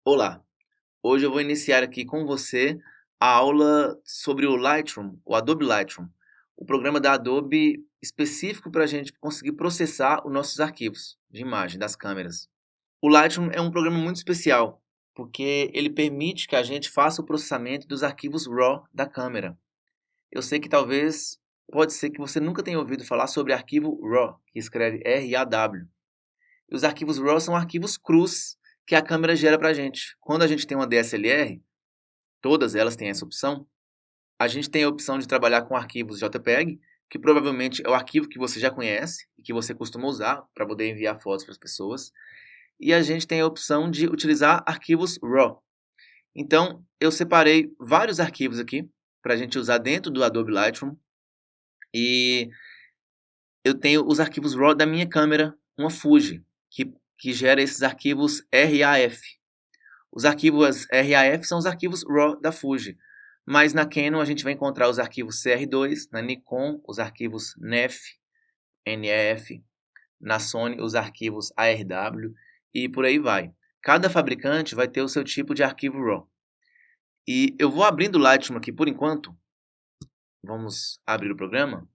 Olá, hoje eu vou iniciar aqui com você a aula sobre o Lightroom, o Adobe Lightroom, o programa da Adobe específico para a gente conseguir processar os nossos arquivos de imagem das câmeras. O Lightroom é um programa muito especial, porque ele permite que a gente faça o processamento dos arquivos RAW da câmera. Eu sei que pode ser que você nunca tenha ouvido falar sobre arquivo RAW, que escreve R-A-W. E os arquivos RAW são arquivos crus que a câmera gera para a gente. Quando a gente tem uma DSLR, todas elas têm essa opção, a gente tem a opção de trabalhar com arquivos JPEG, que provavelmente é o arquivo que você já conhece e que você costuma usar para poder enviar fotos para as pessoas. E a gente tem a opção de utilizar arquivos RAW. Então, eu separei vários arquivos aqui para a gente usar dentro do Adobe Lightroom. E eu tenho os arquivos RAW da minha câmera, uma Fuji, que gera esses arquivos RAF. Os arquivos RAF são os arquivos RAW da Fuji, mas na Canon a gente vai encontrar os arquivos CR2, na Nikon os arquivos NEF, na Sony os arquivos ARW e por aí vai. Cada fabricante vai ter o seu tipo de arquivo RAW. E eu vou abrindo o Lightroom aqui por enquanto. Vamos abrir o programa.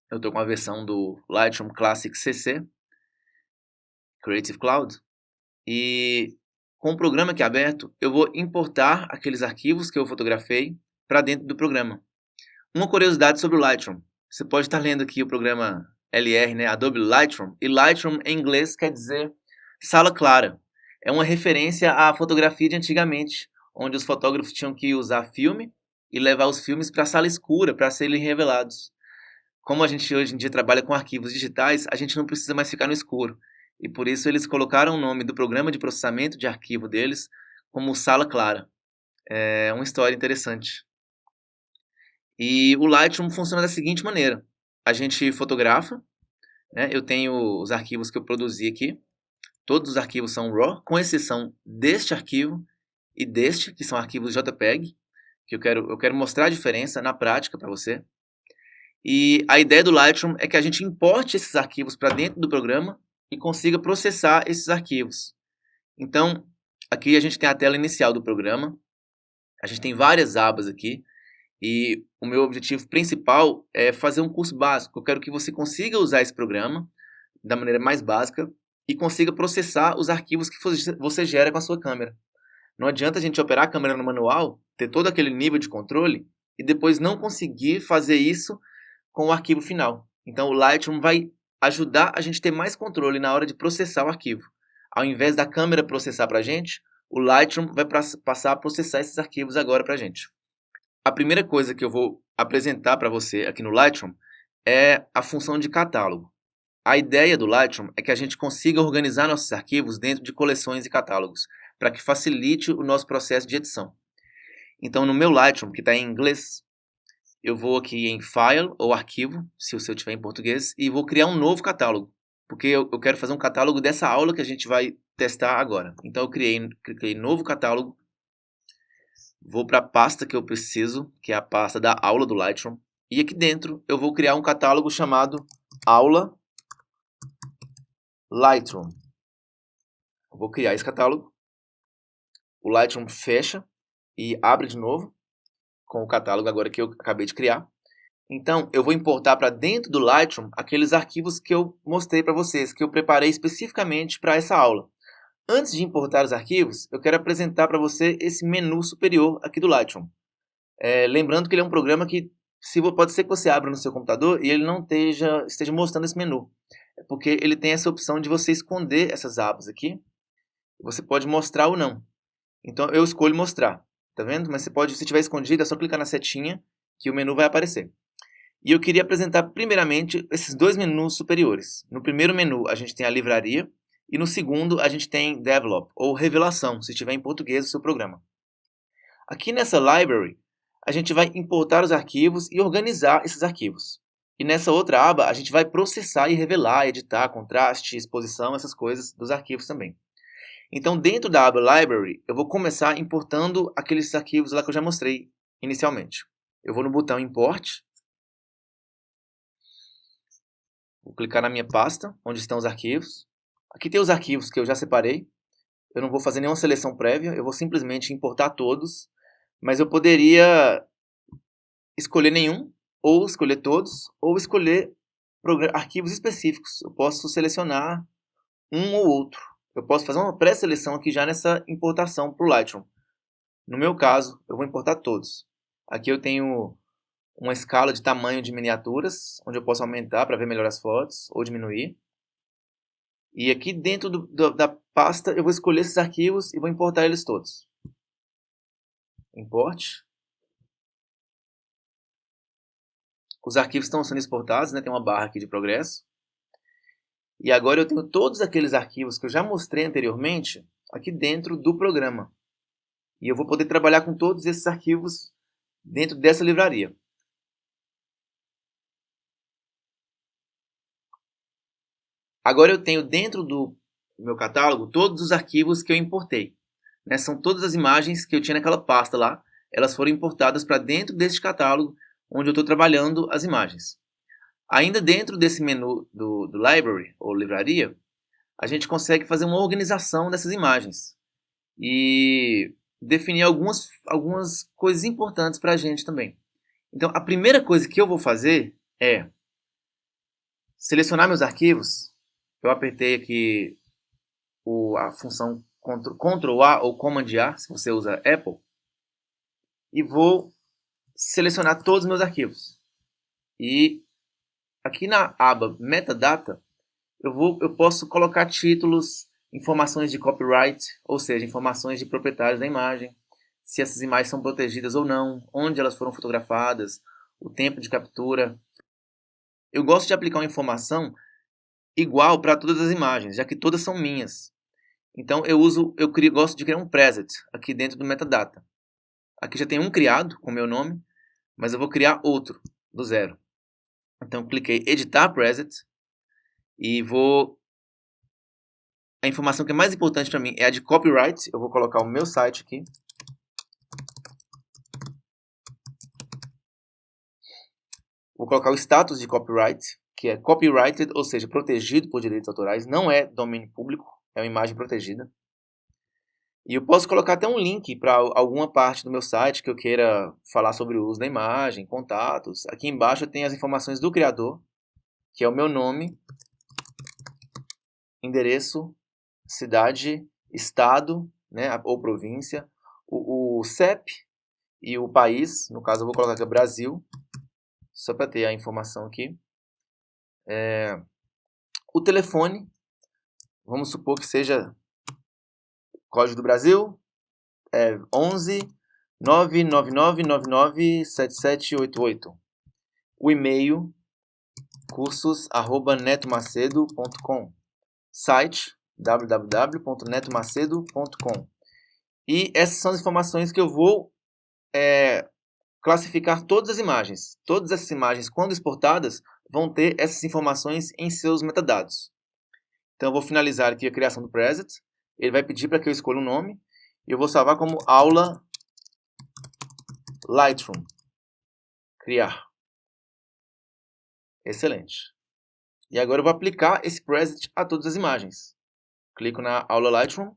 Eu estou com a versão do Lightroom Classic CC, Creative Cloud, e com o programa aqui aberto, eu vou importar aqueles arquivos que eu fotografei para dentro do programa. Uma curiosidade sobre o Lightroom. Você pode estar lendo aqui o programa LR, né, Adobe Lightroom, e Lightroom em inglês quer dizer sala clara. É uma referência à fotografia de antigamente, onde os fotógrafos tinham que usar filme e levar os filmes para a sala escura para serem revelados. Como a gente hoje em dia trabalha com arquivos digitais, a gente não precisa mais ficar no escuro. E por isso eles colocaram o nome do programa de processamento de arquivo deles como Sala Clara. É uma história interessante. E o Lightroom funciona da seguinte maneira. A gente fotografa, né? Eu tenho os arquivos que eu produzi aqui. Todos os arquivos são RAW, com exceção deste arquivo e deste, que são arquivos JPEG, que eu quero mostrar a diferença na prática para você. E a ideia do Lightroom é que a gente importe esses arquivos para dentro do programa e consiga processar esses arquivos. Então, aqui a gente tem a tela inicial do programa. A gente tem várias abas aqui. E o meu objetivo principal é fazer um curso básico. Eu quero que você consiga usar esse programa da maneira mais básica e consiga processar os arquivos que você gera com a sua câmera. Não adianta a gente operar a câmera no manual, ter todo aquele nível de controle e depois não conseguir fazer isso com o arquivo final. Então o Lightroom vai ajudar a gente a ter mais controle na hora de processar o arquivo. Ao invés da câmera processar para a gente, o Lightroom vai passar a processar esses arquivos agora para a gente. A primeira coisa que eu vou apresentar para você aqui no Lightroom é a função de catálogo. A ideia do Lightroom é que a gente consiga organizar nossos arquivos dentro de coleções e catálogos, para que facilite o nosso processo de edição. Então, no meu Lightroom, que está em inglês, eu vou aqui em File ou Arquivo, se o seu tiver em português, e vou criar um novo catálogo, porque eu quero fazer um catálogo dessa aula que a gente vai testar agora. Então, eu criei novo catálogo, vou para a pasta que eu preciso, que é a pasta da aula do Lightroom, e aqui dentro eu vou criar um catálogo chamado Aula Lightroom. Eu vou criar esse catálogo, o Lightroom fecha e abre de novo, com o catálogo agora que eu acabei de criar. Então, eu vou importar para dentro do Lightroom aqueles arquivos que eu mostrei para vocês, que eu preparei especificamente para essa aula. Antes de importar os arquivos, eu quero apresentar para você esse menu superior aqui do Lightroom. Lembrando que ele é um programa que pode ser que você abra no seu computador e ele não esteja mostrando esse menu. É porque ele tem essa opção de você esconder essas abas aqui. Você pode mostrar ou não. Então, eu escolho mostrar. Tá vendo? Mas se tiver escondido, é só clicar na setinha que o menu vai aparecer. E eu queria apresentar primeiramente esses dois menus superiores. No primeiro menu a gente tem a livraria e no segundo a gente tem Develop, ou revelação, se tiver em português o seu programa. Aqui nessa library a gente vai importar os arquivos e organizar esses arquivos. E nessa outra aba a gente vai processar e revelar, editar, contraste, exposição, essas coisas dos arquivos também. Então dentro da aba Library eu vou começar importando aqueles arquivos lá que eu já mostrei inicialmente. Eu vou no botão Import. Vou clicar na minha pasta, onde estão os arquivos. Aqui tem os arquivos que eu já separei. eu não vou fazer nenhuma seleção prévia, eu vou simplesmente importar todos, mas eu poderia escolher nenhum, ou escolher todos, ou escolher arquivos específicos. Eu posso selecionar um ou outro. Eu posso fazer uma pré-seleção aqui já nessa importação para o Lightroom. No meu caso, eu vou importar todos. Aqui eu tenho uma escala de tamanho de miniaturas, onde eu posso aumentar para ver melhor as fotos, ou diminuir. E aqui dentro da pasta eu vou escolher esses arquivos e vou importar eles todos. Importe. Os arquivos estão sendo exportados, né? Tem uma barra aqui de progresso. E agora eu tenho todos aqueles arquivos que eu já mostrei anteriormente aqui dentro do programa. E eu vou poder trabalhar com todos esses arquivos dentro dessa livraria. Agora eu tenho dentro do meu catálogo todos os arquivos que eu importei. Né? São todas as imagens que eu tinha naquela pasta lá. Elas foram importadas para dentro deste catálogo onde eu estou trabalhando as imagens. Ainda dentro desse menu do Library, ou livraria, a gente consegue fazer uma organização dessas imagens. E definir algumas coisas importantes para a gente também. Então, a primeira coisa que eu vou fazer é selecionar meus arquivos. Eu apertei aqui a função Ctrl A ou Command A, se você usa Apple, e vou selecionar todos os meus arquivos. E aqui na aba Metadata, eu posso colocar títulos, informações de copyright, ou seja, informações de proprietários da imagem, se essas imagens são protegidas ou não, onde elas foram fotografadas, o tempo de captura. Eu gosto de aplicar uma informação igual para todas as imagens, já que todas são minhas. Então gosto de criar um preset aqui dentro do metadata. Aqui já tem um criado com o meu nome, mas eu vou criar outro do zero. Então cliquei editar preset e a informação que é mais importante para mim é a de copyright. Eu vou colocar o meu site aqui. Vou colocar o status de copyright, que é copyrighted, ou seja, protegido por direitos autorais. Não é domínio público, é uma imagem protegida. E eu posso colocar até um link para alguma parte do meu site que eu queira falar sobre o uso da imagem, contatos. Aqui embaixo eu tenho as informações do criador, que é o meu nome, endereço, cidade, estado, né, ou província, o CEP e o país. No caso eu vou colocar aqui Brasil, só para ter a informação aqui. O telefone, vamos supor que seja Código do Brasil, 11 999997788. O e-mail, cursos@netomacedo.com. Site, www.netomacedo.com. E essas são as informações que eu vou classificar todas as imagens. Todas essas imagens, quando exportadas, vão ter essas informações em seus metadados. Então eu vou finalizar aqui a criação do preset. Ele vai pedir para que eu escolha um nome. E eu vou salvar como aula Lightroom. Criar. Excelente. E agora eu vou aplicar esse preset a todas as imagens. Clico na aula Lightroom.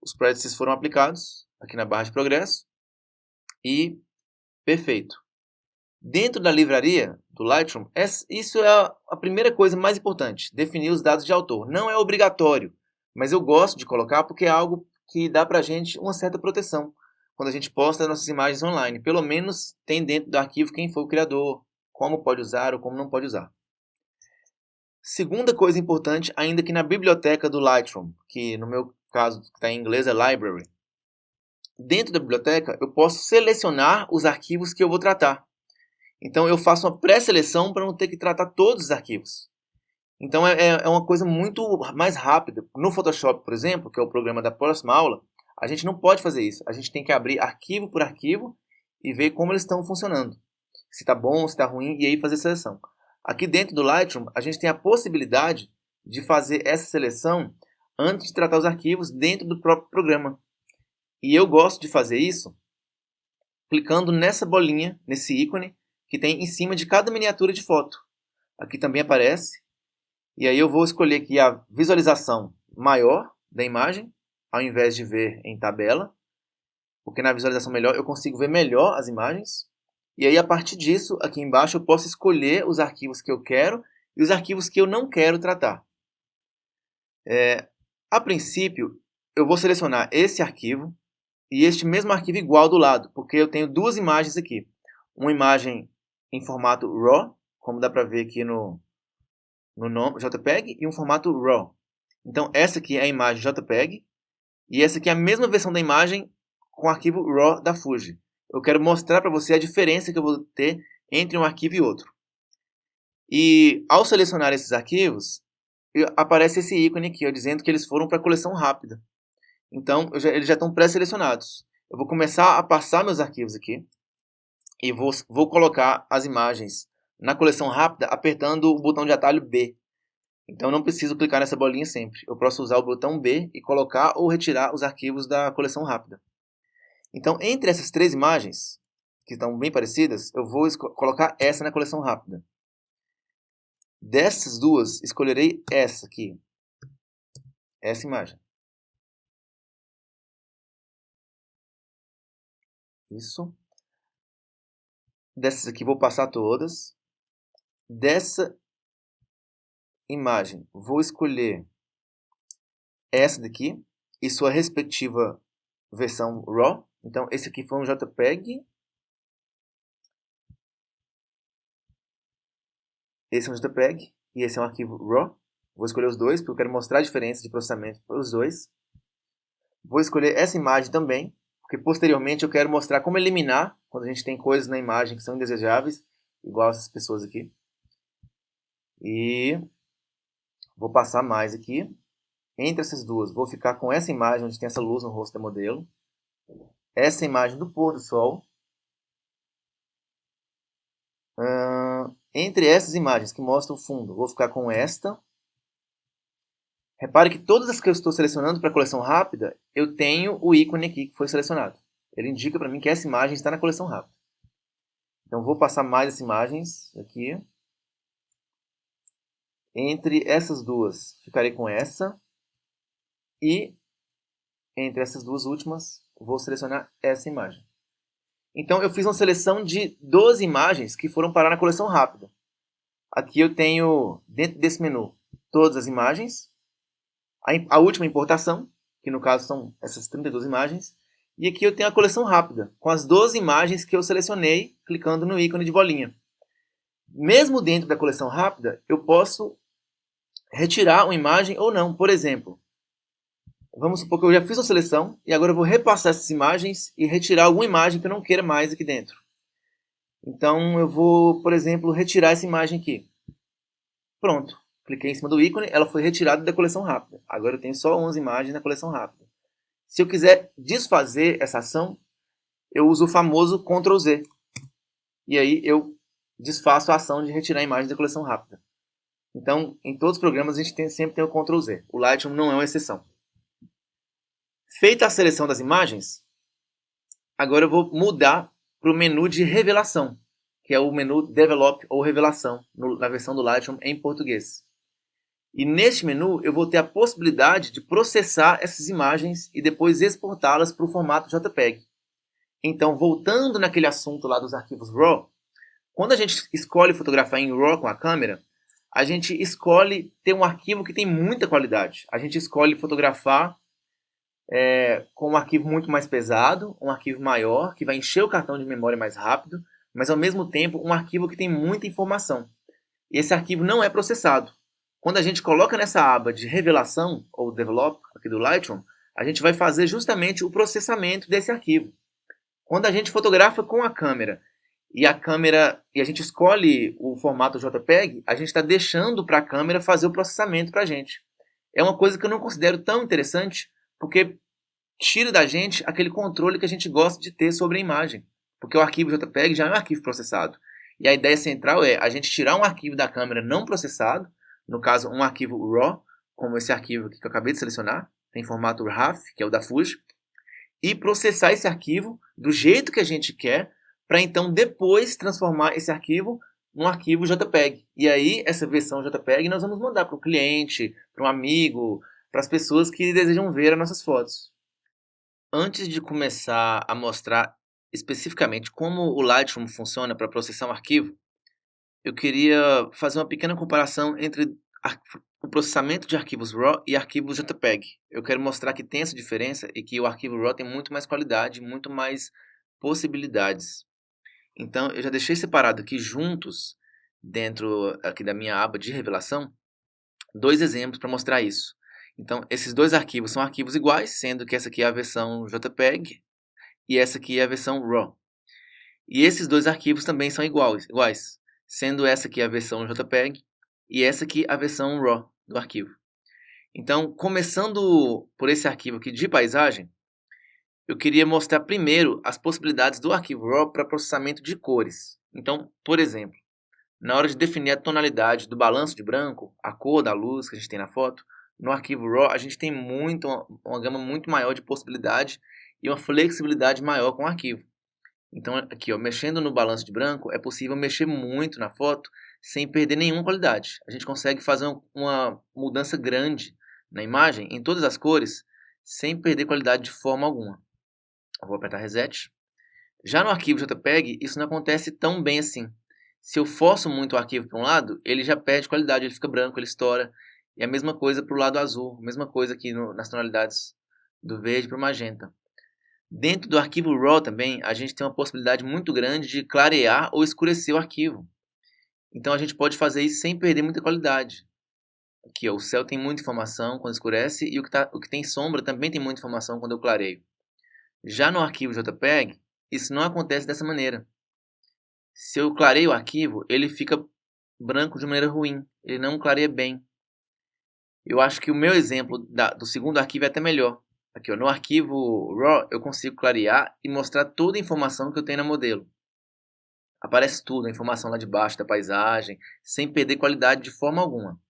Os presets foram aplicados aqui na barra de progresso. E perfeito. Dentro da livraria do Lightroom, isso é a primeira coisa mais importante. Definir os dados de autor. Não é obrigatório, mas eu gosto de colocar porque é algo que dá pra gente uma certa proteção quando a gente posta nossas imagens online. Pelo menos tem dentro do arquivo quem foi o criador, como pode usar ou como não pode usar. Segunda coisa importante, ainda que na biblioteca do Lightroom, que no meu caso está em inglês é Library. Dentro da biblioteca eu posso selecionar os arquivos que eu vou tratar. Então eu faço uma pré-seleção para não ter que tratar todos os arquivos. Então é uma coisa muito mais rápida. No Photoshop, por exemplo, que é o programa da próxima aula, a gente não pode fazer isso. A gente tem que abrir arquivo por arquivo e ver como eles estão funcionando. Se está bom, se está ruim, e aí fazer seleção. Aqui dentro do Lightroom, a gente tem a possibilidade de fazer essa seleção antes de tratar os arquivos dentro do próprio programa. E eu gosto de fazer isso clicando nessa bolinha, nesse ícone, que tem em cima de cada miniatura de foto. Aqui também aparece. E aí eu vou escolher aqui a visualização maior da imagem. ao invés de ver em tabela, porque na visualização melhor eu consigo ver melhor as imagens. E aí, a partir disso, aqui embaixo eu posso escolher os arquivos que eu quero e os arquivos que eu não quero tratar. A princípio, eu vou selecionar esse arquivo e este mesmo arquivo igual do lado, porque eu tenho duas imagens aqui. Uma imagem em formato RAW, como dá para ver aqui no nome JPEG, e um formato RAW. Então, essa aqui é a imagem JPEG e essa aqui é a mesma versão da imagem com o arquivo RAW da Fuji. Eu quero mostrar para você a diferença que eu vou ter entre um arquivo e outro. E ao selecionar esses arquivos, aparece esse ícone aqui, ó, dizendo que eles foram para a coleção rápida. Então, eles já estão pré-selecionados. Eu vou começar a passar meus arquivos aqui e vou colocar as imagens na coleção rápida apertando o botão de atalho B. Então, não preciso clicar nessa bolinha sempre. Eu posso usar o botão B e colocar ou retirar os arquivos da coleção rápida. Então, entre essas três imagens, que estão bem parecidas, eu vou colocar essa na coleção rápida. Dessas duas, escolherei essa aqui. Essa imagem. Isso. Dessas aqui, vou passar todas. Dessa imagem, vou escolher essa daqui e sua respectiva versão RAW. Então, esse aqui foi um JPEG. Esse é um JPEG e esse é um arquivo RAW. Vou escolher os dois, porque eu quero mostrar a diferença de processamento para os dois. Vou escolher essa imagem também, porque posteriormente eu quero mostrar como eliminar quando a gente tem coisas na imagem que são indesejáveis, igual essas pessoas aqui. E vou passar mais aqui. Entre essas duas, vou ficar com essa imagem onde tem essa luz no rosto da modelo. Essa imagem do pôr do sol. Entre essas imagens que mostram o fundo, vou ficar com esta. Repare que todas as que eu estou selecionando para a coleção rápida, eu tenho o ícone aqui que foi selecionado. Ele indica para mim que essa imagem está na coleção rápida. Então, vou passar mais essas imagens aqui. Entre essas duas, ficarei com essa. E entre essas duas últimas, vou selecionar essa imagem. Então, eu fiz uma seleção de 12 imagens que foram parar na coleção rápida. Aqui eu tenho, dentro desse menu, todas as imagens. A última importação, que no caso são essas 32 imagens. E aqui eu tenho a coleção rápida, com as 12 imagens que eu selecionei, clicando no ícone de bolinha. Mesmo dentro da coleção rápida, eu posso retirar uma imagem ou não. Por exemplo, vamos supor que eu já fiz uma seleção e agora eu vou repassar essas imagens e retirar alguma imagem que eu não queira mais aqui dentro. Então eu vou, por exemplo, retirar essa imagem aqui. Pronto. Cliquei em cima do ícone, ela foi retirada da coleção rápida. Agora eu tenho só 11 imagens na coleção rápida. Se eu quiser desfazer essa ação, eu uso o famoso Ctrl Z. E aí eu desfaço a ação de retirar a imagem da coleção rápida. Então, em todos os programas a gente sempre tem o Ctrl Z. O Lightroom não é uma exceção. Feita a seleção das imagens, agora eu vou mudar para o menu de revelação, que é o menu Develop ou Revelação, na versão do Lightroom em português. E neste menu eu vou ter a possibilidade de processar essas imagens e depois exportá-las para o formato JPEG. Então, voltando naquele assunto lá dos arquivos RAW, quando a gente escolhe fotografar em RAW com a câmera, a gente escolhe ter um arquivo que tem muita qualidade. A gente escolhe fotografar com um arquivo muito mais pesado, um arquivo maior, que vai encher o cartão de memória mais rápido, mas ao mesmo tempo um arquivo que tem muita informação. E esse arquivo não é processado. Quando a gente coloca nessa aba de revelação, ou develop, aqui do Lightroom, a gente vai fazer justamente o processamento desse arquivo. Quando a gente fotografa com a câmera e a gente escolhe o formato JPEG, a gente está deixando para a câmera fazer o processamento para a gente. É uma coisa que eu não considero tão interessante, porque tira da gente aquele controle que a gente gosta de ter sobre a imagem. Porque o arquivo JPEG já é um arquivo processado. E a ideia central é a gente tirar um arquivo da câmera não processado, no caso um arquivo RAW, como esse arquivo aqui que eu acabei de selecionar, tem formato RAW, que é o da Fuji, e processar esse arquivo do jeito que a gente quer, para então depois transformar esse arquivo num arquivo JPEG. E aí essa versão JPEG nós vamos mandar para o cliente, para um amigo, para as pessoas que desejam ver as nossas fotos. Antes de começar a mostrar especificamente como o Lightroom funciona para processar um arquivo, eu queria fazer uma pequena comparação entre o processamento de arquivos RAW e arquivos JPEG. Eu quero mostrar que tem essa diferença e que o arquivo RAW tem muito mais qualidade, muito mais possibilidades. Então, eu já deixei separado aqui juntos, dentro aqui da minha aba de revelação, dois exemplos para mostrar isso. Então, esses dois arquivos são arquivos iguais, sendo que essa aqui é a versão JPEG e essa aqui é a versão RAW. E esses dois arquivos também são iguais, sendo essa aqui a versão JPEG e essa aqui a versão RAW do arquivo. Então, começando por esse arquivo aqui de paisagem, eu queria mostrar primeiro as possibilidades do arquivo RAW para processamento de cores. Então, por exemplo, na hora de definir a tonalidade do balanço de branco, a cor da luz que a gente tem na foto, no arquivo RAW a gente tem uma gama muito maior de possibilidade e uma flexibilidade maior com o arquivo. Então aqui, ó, mexendo no balanço de branco, é possível mexer muito na foto sem perder nenhuma qualidade. A gente consegue fazer uma mudança grande na imagem, em todas as cores, sem perder qualidade de forma alguma. Eu vou apertar Reset. Já no arquivo JPEG, isso não acontece tão bem assim. Se eu forço muito o arquivo para um lado, ele já perde qualidade, ele fica branco, ele estoura. E a mesma coisa para o lado azul, a mesma coisa aqui nas tonalidades do verde para o magenta. Dentro do arquivo RAW também, a gente tem uma possibilidade muito grande de clarear ou escurecer o arquivo. Então a gente pode fazer isso sem perder muita qualidade. Aqui, ó, o céu tem muita informação quando escurece e o que tem sombra também tem muita informação quando eu clareio. Já no arquivo JPEG, isso não acontece dessa maneira. Se eu clareio o arquivo, ele fica branco de maneira ruim, ele não clareia bem. Eu acho que o meu exemplo do segundo arquivo é até melhor. Aqui, ó, no arquivo RAW, eu consigo clarear e mostrar toda a informação que eu tenho na modelo. Aparece tudo, a informação lá de baixo da paisagem, sem perder qualidade de forma alguma.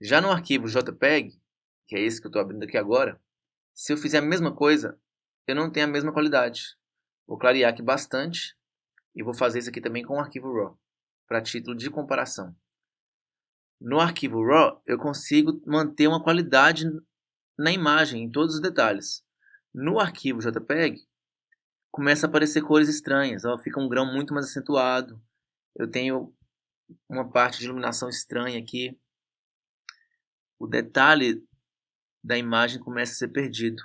Já no arquivo JPEG, que é esse que eu estou abrindo aqui agora, se eu fizer a mesma coisa, eu não tenho a mesma qualidade. Vou clarear aqui bastante e vou fazer isso aqui também com o arquivo RAW, para título de comparação. No arquivo RAW, eu consigo manter uma qualidade na imagem, em todos os detalhes. No arquivo JPEG, começa a aparecer cores estranhas, ó, fica um grão muito mais acentuado. Eu tenho uma parte de iluminação estranha aqui. O detalhe da imagem começa a ser perdido.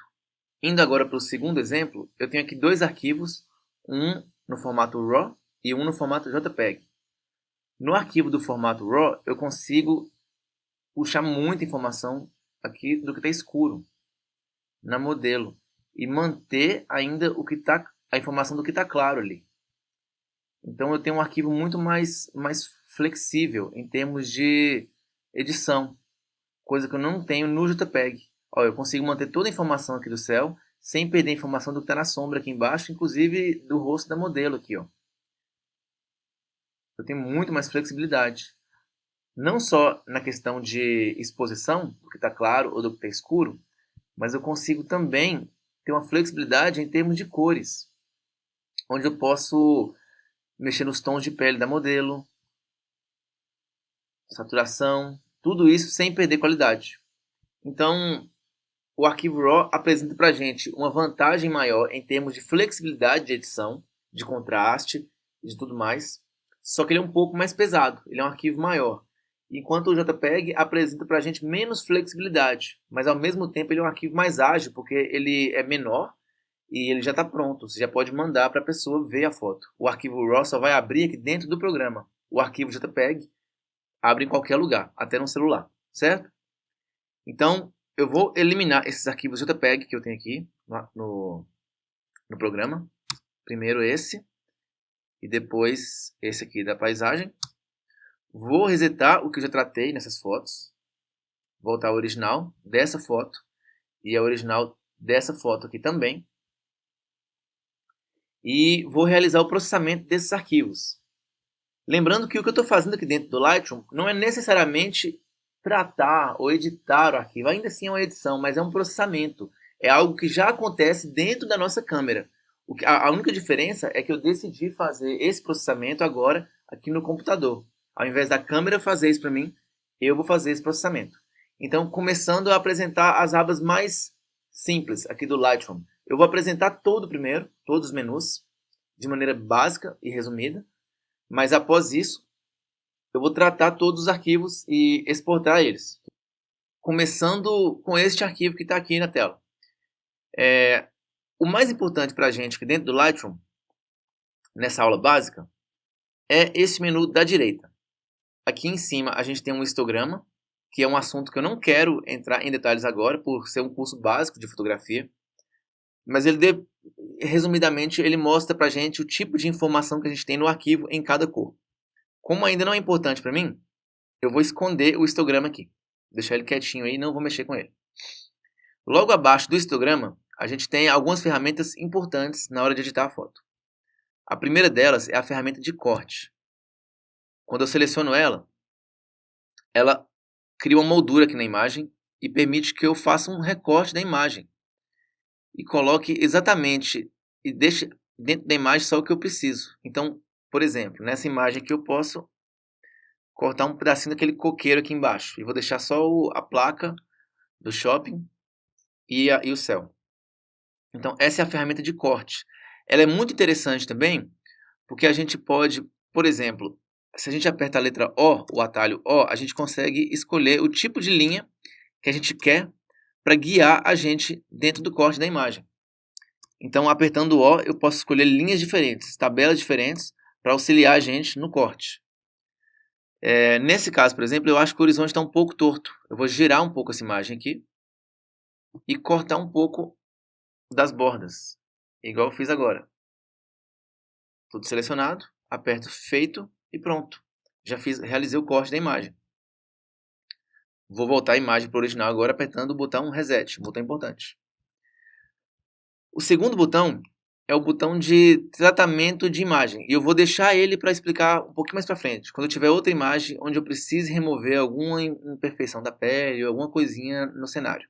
Indo agora para o segundo exemplo, eu tenho aqui dois arquivos, um no formato RAW e um no formato JPEG. No arquivo do formato RAW, eu consigo puxar muita informação aqui do que está escuro na modelo e manter ainda a informação do que está claro ali. Então eu tenho um arquivo muito mais flexível em termos de edição, coisa que eu não tenho no JPEG. Ó, eu consigo manter toda a informação aqui do céu sem perder a informação do que está na sombra aqui embaixo, inclusive do rosto da modelo aqui, ó. Eu tenho muito mais flexibilidade. Não só na questão de exposição, do que está claro ou do que está escuro, mas eu consigo também ter uma flexibilidade em termos de cores, onde eu posso mexer nos tons de pele da modelo, saturação, tudo isso sem perder qualidade. Então, o arquivo RAW apresenta para a gente uma vantagem maior em termos de flexibilidade de edição, de contraste e de tudo mais, só que ele é um pouco mais pesado, ele é um arquivo maior. Enquanto o JPEG apresenta para a gente menos flexibilidade, mas ao mesmo tempo ele é um arquivo mais ágil, porque ele é menor e ele já está pronto. Você já pode mandar para a pessoa ver a foto. O arquivo RAW só vai abrir aqui dentro do programa. O arquivo JPEG abre em qualquer lugar, até no celular, certo? Então, eu vou eliminar esses arquivos JPEG que eu tenho aqui no programa. Primeiro esse, e depois esse aqui da paisagem. Vou resetar o que eu já tratei nessas fotos. Voltar ao original dessa foto e ao original dessa foto aqui também. E vou realizar o processamento desses arquivos. Lembrando que o que eu estou fazendo aqui dentro do Lightroom não é necessariamente tratar ou editar o arquivo. Ainda assim é uma edição, mas é um processamento. É algo que já acontece dentro da nossa câmera. A única diferença é que eu decidi fazer esse processamento agora aqui no computador. Ao invés da câmera fazer isso para mim, eu vou fazer esse processamento. Então, começando a apresentar as abas mais simples aqui do Lightroom. Eu vou apresentar todo primeiro, todos os menus, de maneira básica e resumida. Mas após isso, eu vou tratar todos os arquivos e exportar eles. Começando com este arquivo que está aqui na tela. O mais importante para a gente aqui dentro do Lightroom, nessa aula básica, é esse menu da direita. Aqui em cima a gente tem um histograma, que é um assunto que eu não quero entrar em detalhes agora, por ser um curso básico de fotografia. Mas resumidamente, ele mostra para a gente o tipo de informação que a gente tem no arquivo em cada cor. Como ainda não é importante para mim, eu vou esconder o histograma aqui. Deixar ele quietinho aí e não vou mexer com ele. Logo abaixo do histograma, a gente tem algumas ferramentas importantes na hora de editar a foto. A primeira delas é a ferramenta de corte. Quando eu seleciono ela cria uma moldura aqui na imagem e permite que eu faça um recorte da imagem e coloque exatamente e deixe dentro da imagem só o que eu preciso. Então, por exemplo, nessa imagem aqui eu posso cortar um pedacinho daquele coqueiro aqui embaixo e vou deixar só a placa do shopping e o céu. Então, essa é a ferramenta de corte. Ela é muito interessante também porque a gente pode, por exemplo, se a gente aperta a letra O, o atalho O, a gente consegue escolher o tipo de linha que a gente quer para guiar a gente dentro do corte da imagem. Então, apertando O, eu posso escolher linhas diferentes, tabelas diferentes, para auxiliar a gente no corte. Nesse caso, por exemplo, eu acho que o horizonte está um pouco torto. Eu vou girar um pouco essa imagem aqui e cortar um pouco das bordas, igual eu fiz agora. Tudo selecionado, aperto feito e pronto. Já realizei o corte da imagem. Vou voltar a imagem para o original agora apertando o botão Reset, um botão importante. O segundo botão é o botão de tratamento de imagem. E eu vou deixar ele para explicar um pouquinho mais para frente. Quando eu tiver outra imagem onde eu precise remover alguma imperfeição da pele ou alguma coisinha no cenário.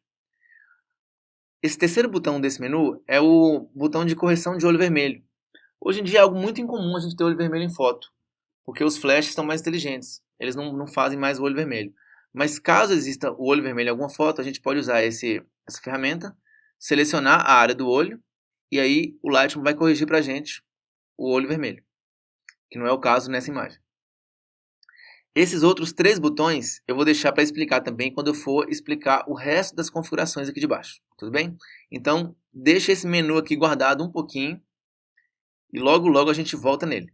Esse terceiro botão desse menu é o botão de correção de olho vermelho. Hoje em dia é algo muito incomum a gente ter olho vermelho em foto, porque os flashes estão mais inteligentes. Eles não fazem mais o olho vermelho. Mas caso exista o olho vermelho em alguma foto, a gente pode usar essa ferramenta, selecionar a área do olho, e aí o Lightroom vai corrigir para a gente o olho vermelho, que não é o caso nessa imagem. Esses outros 3 botões eu vou deixar para explicar também quando eu for explicar o resto das configurações aqui de baixo, tudo bem? Então, deixa esse menu aqui guardado um pouquinho e logo logo a gente volta nele.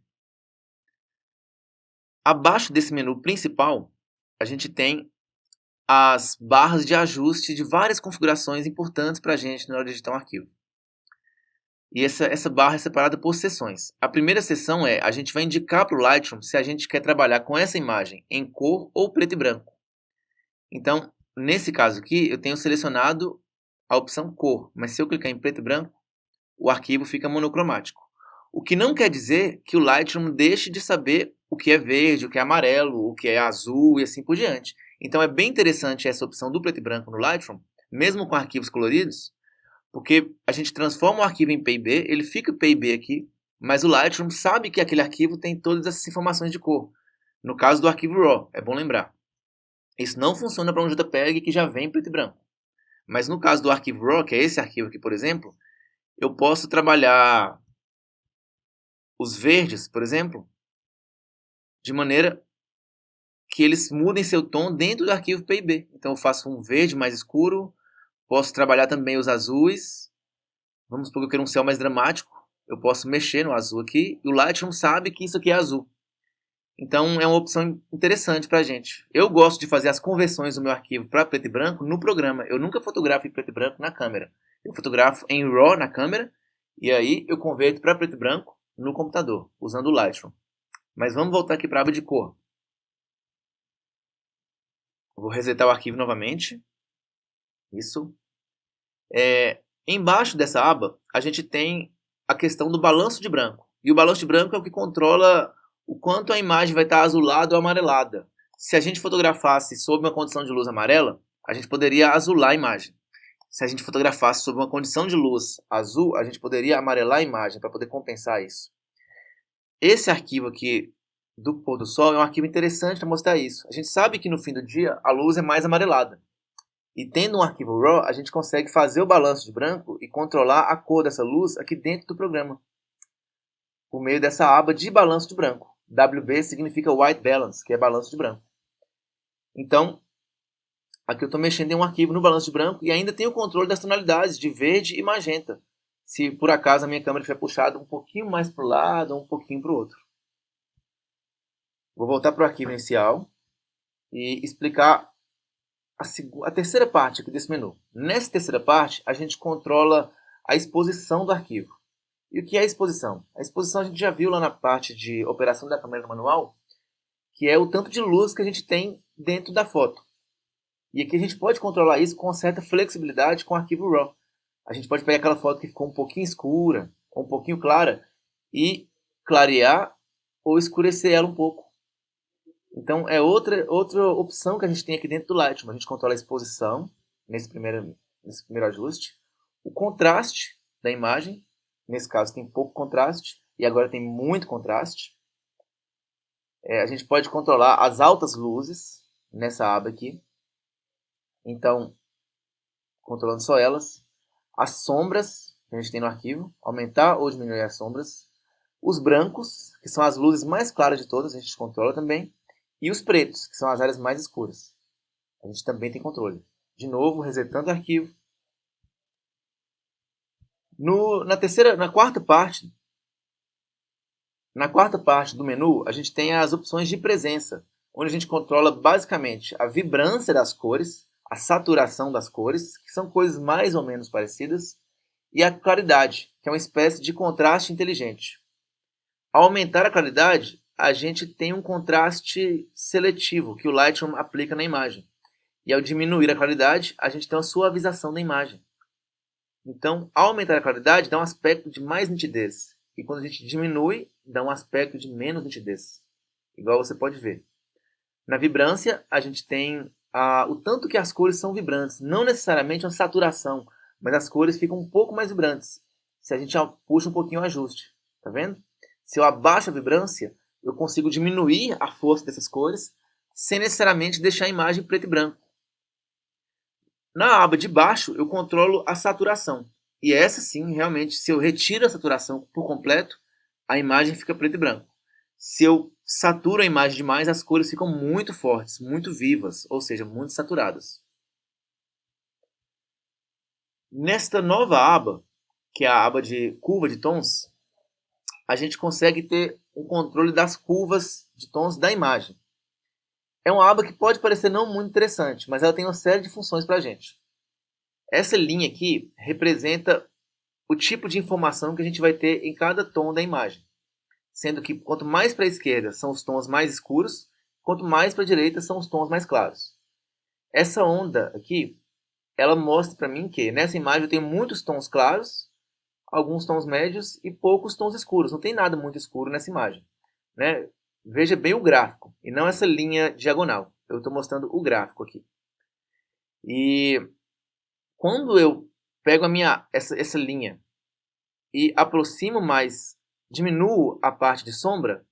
Abaixo desse menu principal, a gente tem as barras de ajuste de várias configurações importantes para a gente na hora de editar um arquivo. E essa barra é separada por seções. A primeira seção a gente vai indicar para o Lightroom se a gente quer trabalhar com essa imagem em cor ou preto e branco. Então, nesse caso aqui, eu tenho selecionado a opção cor, mas se eu clicar em preto e branco, o arquivo fica monocromático. O que não quer dizer que o Lightroom deixe de saber o que é verde, o que é amarelo, o que é azul e assim por diante. Então é bem interessante essa opção do preto e branco no Lightroom, mesmo com arquivos coloridos, porque a gente transforma o arquivo em PIB, ele fica PIB aqui, mas o Lightroom sabe que aquele arquivo tem todas essas informações de cor. No caso do arquivo RAW, é bom lembrar. Isso não funciona para um JPEG que já vem preto e branco. Mas no caso do arquivo RAW, que é esse arquivo aqui, por exemplo, eu posso trabalhar os verdes, por exemplo, de maneira que eles mudem seu tom dentro do arquivo PIB. Então eu faço um verde mais escuro, posso trabalhar também os azuis. Vamos supor que eu quero um céu mais dramático. Eu posso mexer no azul aqui e o Lightroom sabe que isso aqui é azul. Então é uma opção interessante para a gente. Eu gosto de fazer as conversões do meu arquivo para preto e branco no programa. Eu nunca fotografo em preto e branco na câmera. Eu fotografo em RAW na câmera e aí eu converto para preto e branco no computador, usando o Lightroom. Mas vamos voltar aqui para a aba de cor. Vou resetar o arquivo novamente. Isso. Embaixo dessa aba, a gente tem a questão do balanço de branco. E o balanço de branco é o que controla o quanto a imagem vai estar azulada ou amarelada. Se a gente fotografasse sob uma condição de luz amarela, a gente poderia azular a imagem. Se a gente fotografasse sob uma condição de luz azul, a gente poderia amarelar a imagem para poder compensar isso. Esse arquivo aqui do pôr do sol é um arquivo interessante para mostrar isso. A gente sabe que no fim do dia a luz é mais amarelada. E tendo um arquivo RAW, a gente consegue fazer o balanço de branco e controlar a cor dessa luz aqui dentro do programa, por meio dessa aba de balanço de branco. WB significa White Balance, que é balanço de branco. Então, aqui eu estou mexendo em um arquivo no balanço de branco e ainda tenho o controle das tonalidades de verde e magenta, se por acaso a minha câmera estiver puxada um pouquinho mais para o lado ou um pouquinho para o outro. Vou voltar para o arquivo inicial e explicar a terceira parte aqui desse menu. Nessa terceira parte, a gente controla a exposição do arquivo. E o que é a exposição? A exposição a gente já viu lá na parte de operação da câmera manual, que é o tanto de luz que a gente tem dentro da foto. E aqui a gente pode controlar isso com certa flexibilidade com o arquivo RAW. A gente pode pegar aquela foto que ficou um pouquinho escura ou um pouquinho clara e clarear ou escurecer ela um pouco. Então é outra opção que a gente tem aqui dentro do Lightroom. A gente controla a exposição nesse primeiro ajuste, o contraste da imagem. Nesse caso tem pouco contraste e agora tem muito contraste. A gente pode controlar as altas luzes nessa aba aqui. Então, controlando só elas. As sombras que a gente tem no arquivo, aumentar ou diminuir as sombras. Os brancos, que são as luzes mais claras de todas, a gente controla também. E os pretos, que são as áreas mais escuras. A gente também tem controle. De novo, resetando o arquivo. Na quarta parte do menu, a gente tem as opções de presença, onde a gente controla basicamente a vibrância das cores, a saturação das cores, que são coisas mais ou menos parecidas, e a claridade, que é uma espécie de contraste inteligente. Ao aumentar a claridade, a gente tem um contraste seletivo que o Lightroom aplica na imagem. E ao diminuir a claridade, a gente tem uma suavização da imagem. Então, ao aumentar a claridade, dá um aspecto de mais nitidez. E quando a gente diminui, dá um aspecto de menos nitidez. Igual você pode ver. Na vibrância, a gente tem o tanto que as cores são vibrantes. Não necessariamente uma saturação, mas as cores ficam um pouco mais vibrantes. Se a gente puxa um pouquinho o ajuste. Tá vendo? Se eu abaixo a vibrância, eu consigo diminuir a força dessas cores sem necessariamente deixar a imagem preto e branco. Na aba de baixo, eu controlo a saturação. E essa sim, realmente, se eu retiro a saturação por completo, a imagem fica preto e branco. Se eu saturo a imagem demais, as cores ficam muito fortes, muito vivas, ou seja, muito saturadas. Nesta nova aba, que é a aba de curva de tons, a gente consegue ter o controle das curvas de tons da imagem. É uma aba que pode parecer não muito interessante, mas ela tem uma série de funções para a gente. Essa linha aqui representa o tipo de informação que a gente vai ter em cada tom da imagem. Sendo que quanto mais para a esquerda são os tons mais escuros, quanto mais para a direita são os tons mais claros. Essa onda aqui, ela mostra para mim que nessa imagem eu tenho muitos tons claros, alguns tons médios e poucos tons escuros. Não tem nada muito escuro nessa imagem, né? Veja bem o gráfico e não essa linha diagonal. Eu estou mostrando o gráfico aqui. E quando eu pego essa linha e aproximo mais, diminuo a parte de sombra,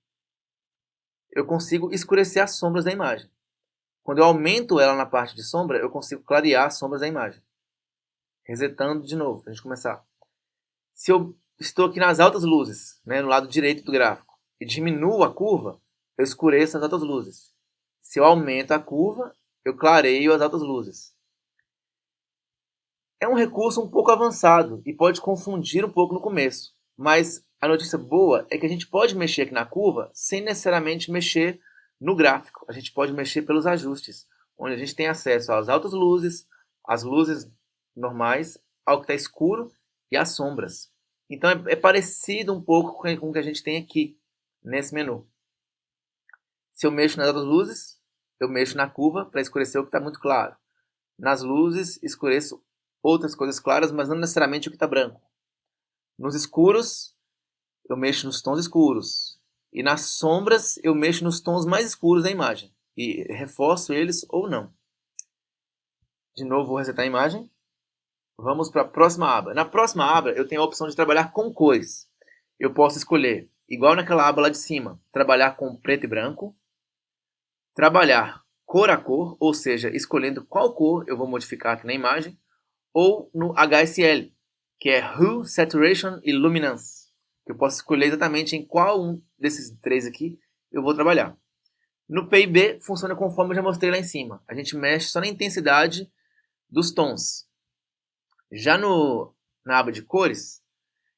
eu consigo escurecer as sombras da imagem. Quando eu aumento ela na parte de sombra, eu consigo clarear as sombras da imagem. Resetando de novo, para a gente começar. Se eu estou aqui nas altas luzes, né, no lado direito do gráfico, e diminuo a curva, eu escureço as altas luzes. Se eu aumento a curva, eu clareio as altas luzes. É um recurso um pouco avançado e pode confundir um pouco no começo, mas a notícia boa é que a gente pode mexer aqui na curva sem necessariamente mexer no gráfico. A gente pode mexer pelos ajustes, onde a gente tem acesso às altas luzes, às luzes normais, ao que está escuro e às sombras. Então é parecido um pouco com o que a gente tem aqui nesse menu. Se eu mexo nas altas luzes, eu mexo na curva para escurecer o que está muito claro. Nas luzes, escureço outras coisas claras, mas não necessariamente o que está branco. Nos escuros, eu mexo nos tons escuros. E nas sombras, eu mexo nos tons mais escuros da imagem. E reforço eles ou não. De novo, vou resetar a imagem. Vamos para a próxima aba. Na próxima aba, eu tenho a opção de trabalhar com cores. Eu posso escolher, igual naquela aba lá de cima, trabalhar com preto e branco, trabalhar cor a cor, ou seja, escolhendo qual cor eu vou modificar aqui na imagem, ou no HSL, que é Hue, Saturation e Luminance, que eu posso escolher exatamente em qual um desses três aqui eu vou trabalhar. No PIB funciona conforme eu já mostrei lá em cima. A gente mexe só na intensidade dos tons. Já na aba de cores,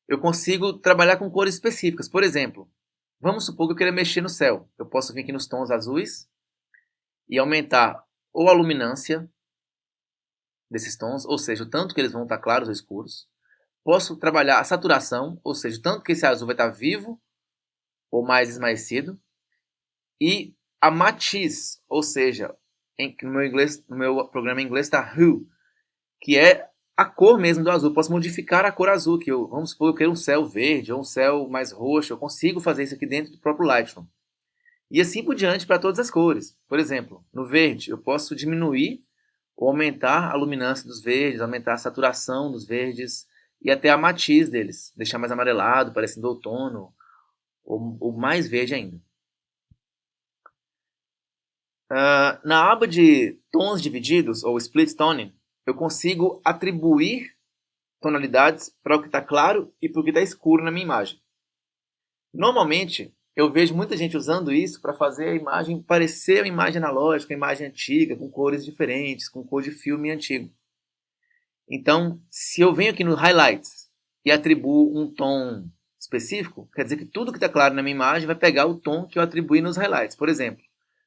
eu consigo trabalhar com cores específicas. Por exemplo, vamos supor que eu queira mexer no céu. Eu posso vir aqui nos tons azuis e aumentar ou a luminância desses tons, ou seja, o tanto que eles vão estar claros ou escuros. Posso trabalhar a saturação, ou seja, o tanto que esse azul vai estar vivo ou mais esmaecido. E a matiz, ou seja, no meu programa em inglês está Hue, que é a cor mesmo do azul. Eu posso modificar a cor azul, vamos supor que eu quero um céu verde ou um céu mais roxo. Eu consigo fazer isso aqui dentro do próprio Lightroom. E assim por diante para todas as cores. Por exemplo, no verde eu posso diminuir ou aumentar a luminância dos verdes, aumentar a saturação dos verdes e até a matiz deles, deixar mais amarelado, parecendo outono, ou mais verde ainda. Na aba de tons divididos, ou split toning, eu consigo atribuir tonalidades para o que está claro e para o que está escuro na minha imagem. Normalmente, eu vejo muita gente usando isso para fazer a imagem parecer uma imagem analógica, uma imagem antiga, com cores diferentes, com cor de filme antigo. Então, se eu venho aqui no Highlights e atribuo um tom específico, quer dizer que tudo que está claro na minha imagem vai pegar o tom que eu atribuí nos Highlights. Por exemplo,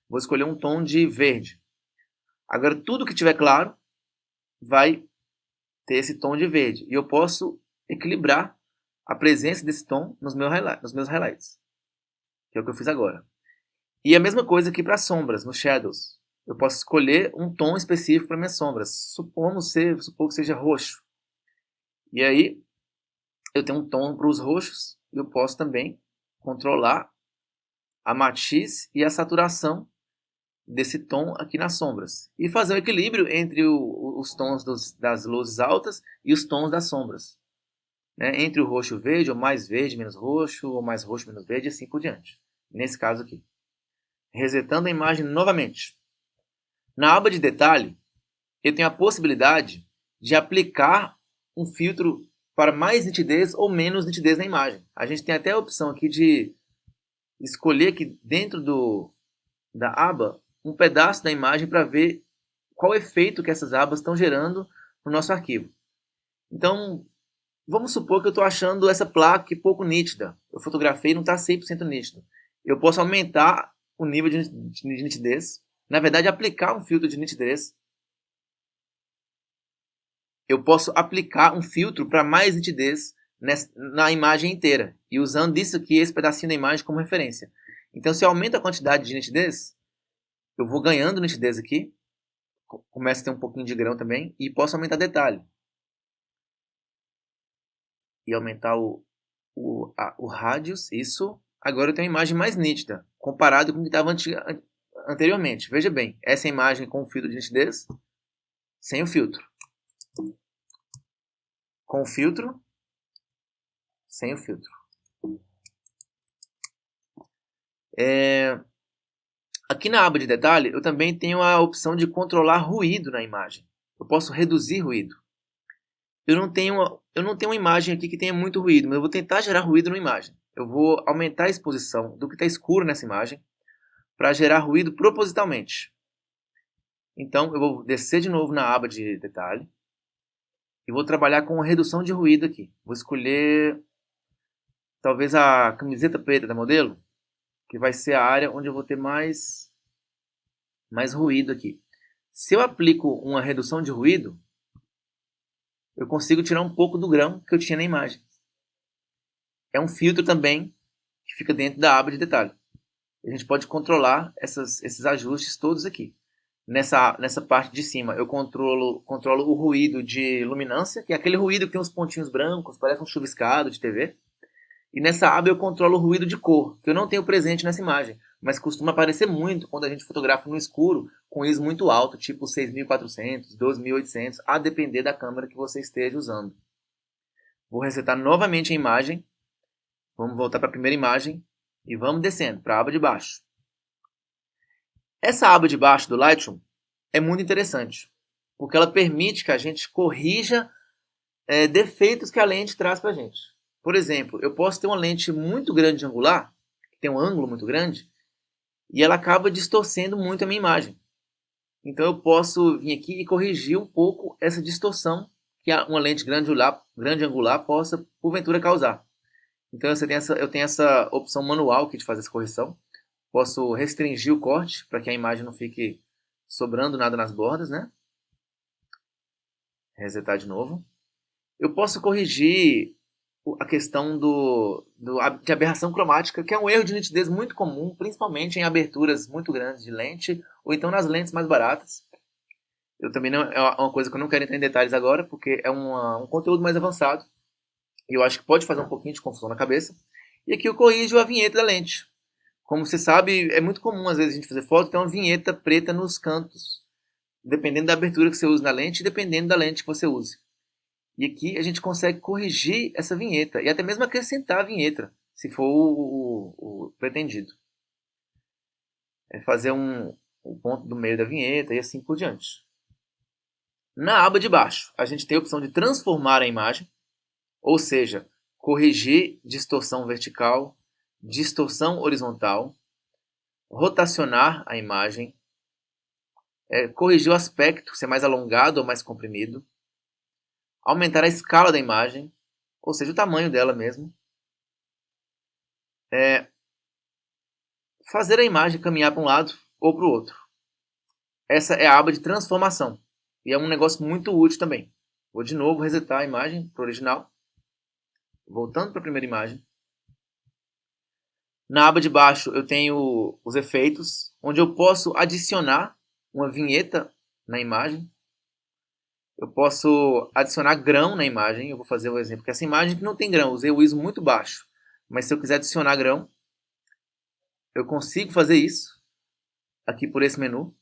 vou escolher um tom de verde. Agora, tudo que estiver claro vai ter esse tom de verde. E eu posso equilibrar a presença desse tom nos meus highlights, que é o que eu fiz agora. E a mesma coisa aqui para sombras, nos shadows. Eu posso escolher um tom específico para minhas sombras. Supor que seja roxo. E aí, eu tenho um tom para os roxos. E eu posso também controlar a matiz e a saturação desse tom aqui nas sombras. E fazer um equilíbrio entre os tons das luzes altas e os tons das sombras. Né? Entre o roxo e o verde, ou mais verde, menos roxo, ou mais roxo, menos verde, e assim por diante. Nesse caso aqui. Resetando a imagem novamente. Na aba de detalhe, eu tenho a possibilidade de aplicar um filtro para mais nitidez ou menos nitidez na imagem. A gente tem até a opção aqui de escolher aqui dentro da aba um pedaço da imagem para ver qual efeito que essas abas estão gerando no nosso arquivo. Então, vamos supor que eu estou achando essa placa pouco nítida. Eu fotografei e não está 100% nítido. Eu posso aumentar o nível de nitidez. Na verdade, aplicar um filtro de nitidez. Eu posso aplicar um filtro para mais nitidez na imagem inteira. E usando isso aqui, esse pedacinho da imagem como referência. Então, se eu aumento a quantidade de nitidez, eu vou ganhando nitidez aqui. Começa a ter um pouquinho de grão também. E posso aumentar detalhe. E aumentar o radius. Isso. Agora eu tenho uma imagem mais nítida. Comparado com o que estava anteriormente. Veja bem. Essa imagem com o filtro de nitidez. Sem o filtro. Com o filtro. Sem o filtro. Aqui na aba de detalhe, eu também tenho a opção de controlar ruído na imagem. Eu posso reduzir ruído. Eu não tenho uma imagem aqui que tenha muito ruído, mas eu vou tentar gerar ruído na imagem. Eu vou aumentar a exposição do que está escuro nessa imagem para gerar ruído propositalmente. Então, eu vou descer de novo na aba de detalhe e vou trabalhar com a redução de ruído aqui. Vou escolher talvez a camiseta preta da modelo, que vai ser a área onde eu vou ter mais ruído aqui. Se eu aplico uma redução de ruído, eu consigo tirar um pouco do grão que eu tinha na imagem. É um filtro também que fica dentro da aba de detalhe. A gente pode controlar esses ajustes todos aqui. Nessa parte de cima eu controlo o ruído de luminância, que é aquele ruído que tem uns pontinhos brancos, parece um chuviscado de TV. E nessa aba eu controlo o ruído de cor, que eu não tenho presente nessa imagem, mas costuma aparecer muito quando a gente fotografa no escuro com ISO muito alto, tipo 6400, 2800, a depender da câmera que você esteja usando. Vou resetar novamente a imagem. Vamos voltar para a primeira imagem e vamos descendo para a aba de baixo. Essa aba de baixo do Lightroom é muito interessante, porque ela permite que a gente corrija defeitos que a lente traz para a gente. Por exemplo, eu posso ter uma lente muito grande angular, que tem um ângulo muito grande, e ela acaba distorcendo muito a minha imagem. Então eu posso vir aqui e corrigir um pouco essa distorção que uma lente grande angular possa, porventura, causar. Então eu tenho essa opção manual aqui de fazer essa correção. Posso restringir o corte para que a imagem não fique sobrando nada nas bordas, né? Resetar de novo. Eu posso corrigir a questão de aberração cromática, que é um erro de nitidez muito comum, principalmente em aberturas muito grandes de lente, ou então nas lentes mais baratas. Eu também não, é uma coisa que eu não quero entrar em detalhes agora, porque é um conteúdo mais avançado, e eu acho que pode fazer um pouquinho de confusão na cabeça. E aqui eu corrijo a vinheta da lente. Como você sabe, é muito comum às vezes a gente fazer foto e ter uma vinheta preta nos cantos, dependendo da abertura que você usa na lente e dependendo da lente que você use. E aqui a gente consegue corrigir essa vinheta e até mesmo acrescentar a vinheta, se for o pretendido. É fazer um ponto do meio da vinheta e assim por diante. Na aba de baixo, a gente tem a opção de transformar a imagem, ou seja, corrigir distorção vertical, distorção horizontal, rotacionar a imagem, corrigir o aspecto, ser mais alongado ou mais comprimido, aumentar a escala da imagem, ou seja, o tamanho dela mesmo, fazer a imagem caminhar para um lado ou para o outro. Essa é a aba de transformação e é um negócio muito útil também. Vou de novo resetar a imagem para o original, voltando para a primeira imagem. Na aba de baixo eu tenho os efeitos, onde eu posso adicionar uma vinheta na imagem. Eu posso adicionar grão na imagem. Eu vou fazer o exemplo que essa imagem que não tem grão, usei o ISO muito baixo. Mas se eu quiser adicionar grão, eu consigo fazer isso aqui por esse menu.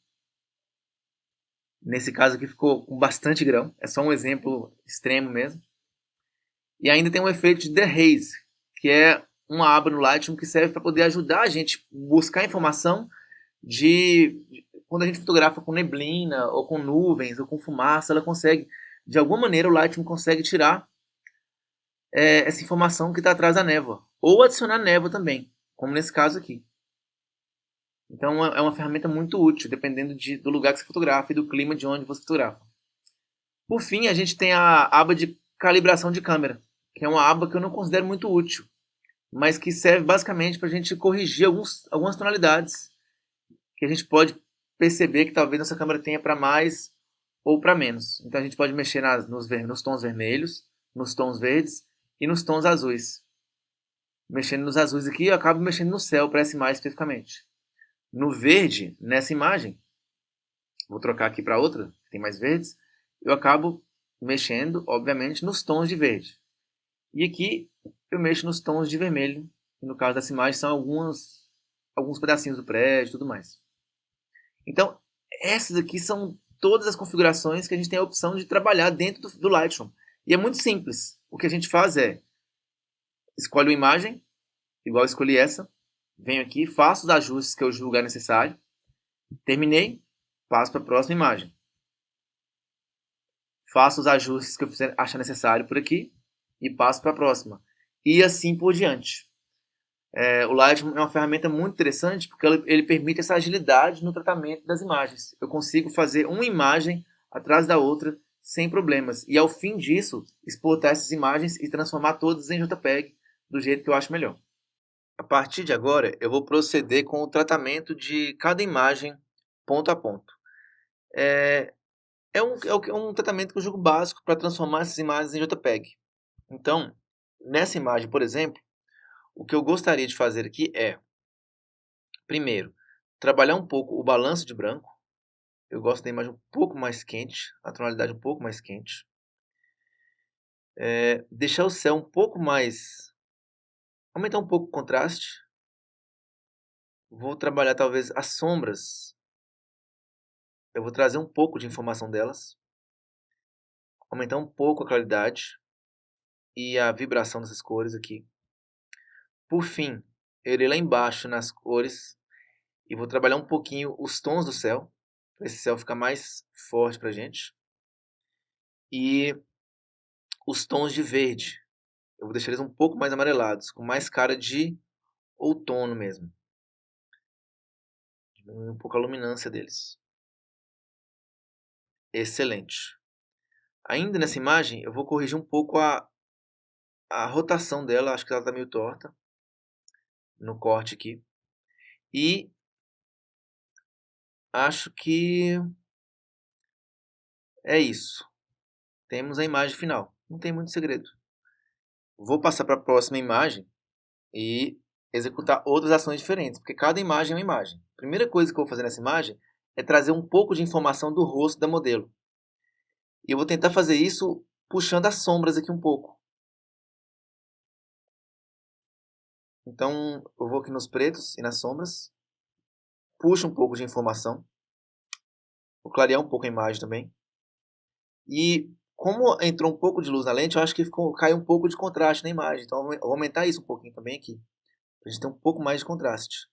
Nesse caso aqui ficou com bastante grão. É só um exemplo extremo mesmo. E ainda tem um efeito de dehaze, que é uma aba no Lightroom que serve para poder ajudar a gente buscar informação de quando a gente fotografa com neblina, ou com nuvens, ou com fumaça, ela consegue, de alguma maneira, o Lightroom consegue tirar essa informação que está atrás da névoa. Ou adicionar névoa também, como nesse caso aqui. Então é uma ferramenta muito útil, dependendo do lugar que você fotografa e do clima de onde você fotografa. Por fim, a gente tem a aba de calibração de câmera, que é uma aba que eu não considero muito útil, mas que serve basicamente para a gente corrigir algumas tonalidades que a gente pode perceber que talvez nossa câmera tenha para mais ou para menos. Então a gente pode mexer nos tons vermelhos, nos tons verdes e nos tons azuis. Mexendo nos azuis aqui, eu acabo mexendo no céu para essa imagem especificamente. No verde, nessa imagem, vou trocar aqui para outra, que tem mais verdes, eu acabo mexendo, obviamente, nos tons de verde. E aqui eu mexo nos tons de vermelho, que no caso dessa imagem são alguns pedacinhos do prédio e tudo mais. Então, essas aqui são todas as configurações que a gente tem a opção de trabalhar dentro do Lightroom. E é muito simples. O que a gente faz é, escolhe uma imagem, igual eu escolhi essa, venho aqui, faço os ajustes que eu julgar necessário, terminei, passo para a próxima imagem. Faço os ajustes que eu achar necessário por aqui e passo para a próxima. E assim por diante. O Lightroom é uma ferramenta muito interessante porque ele permite essa agilidade no tratamento das imagens. Eu consigo fazer uma imagem atrás da outra sem problemas. E ao fim disso, exportar essas imagens e transformar todas em JPEG do jeito que eu acho melhor. A partir de agora, eu vou proceder com o tratamento de cada imagem ponto a ponto. É um tratamento que eu julgo básico para transformar essas imagens em JPEG. Então, nessa imagem, por exemplo, o que eu gostaria de fazer aqui é, primeiro, trabalhar um pouco o balanço de branco. Eu gosto da imagem um pouco mais quente, a tonalidade um pouco mais quente. Deixar o céu um pouco mais... aumentar um pouco o contraste. Vou trabalhar talvez as sombras. Eu vou trazer um pouco de informação delas. Aumentar um pouco a claridade e a vibração dessas cores aqui. Por fim, eu irei lá embaixo nas cores E vou trabalhar um pouquinho os tons do céu, para esse céu ficar mais forte pra gente. E os tons de verde, eu vou deixar eles um pouco mais amarelados, com mais cara de outono mesmo. Diminuir um pouco a luminância deles. Excelente. Ainda nessa imagem, eu vou corrigir um pouco a rotação dela, acho que ela está meio torta no corte aqui. E acho que é isso. Temos a imagem final. Não tem muito segredo. Vou passar para a próxima imagem e executar outras ações diferentes, porque cada imagem é uma imagem. A primeira coisa que eu vou fazer nessa imagem é trazer um pouco de informação do rosto da modelo. E eu vou tentar fazer isso puxando as sombras aqui um pouco. Então, eu vou aqui nos pretos e nas sombras. Puxo um pouco de informação. Vou clarear um pouco a imagem também. E como entrou um pouco de luz na lente, eu acho que caiu um pouco de contraste na imagem. Então, eu vou aumentar isso um pouquinho também aqui. Para a gente ter um pouco mais de contraste.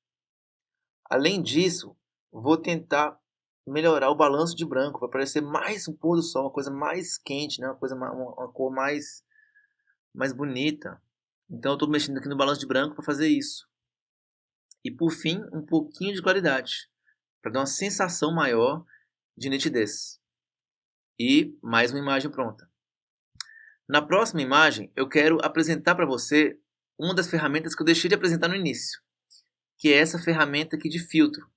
Além disso, vou tentar melhorar o balanço de branco para parecer mais um pôr do sol, uma coisa mais quente, né? Uma cor mais bonita. Então eu estou mexendo aqui no balanço de branco para fazer isso. E por fim, um pouquinho de claridade, para dar uma sensação maior de nitidez. E mais uma imagem pronta. Na próxima imagem, eu quero apresentar para você uma das ferramentas que eu deixei de apresentar no início, que é essa ferramenta aqui de filtro.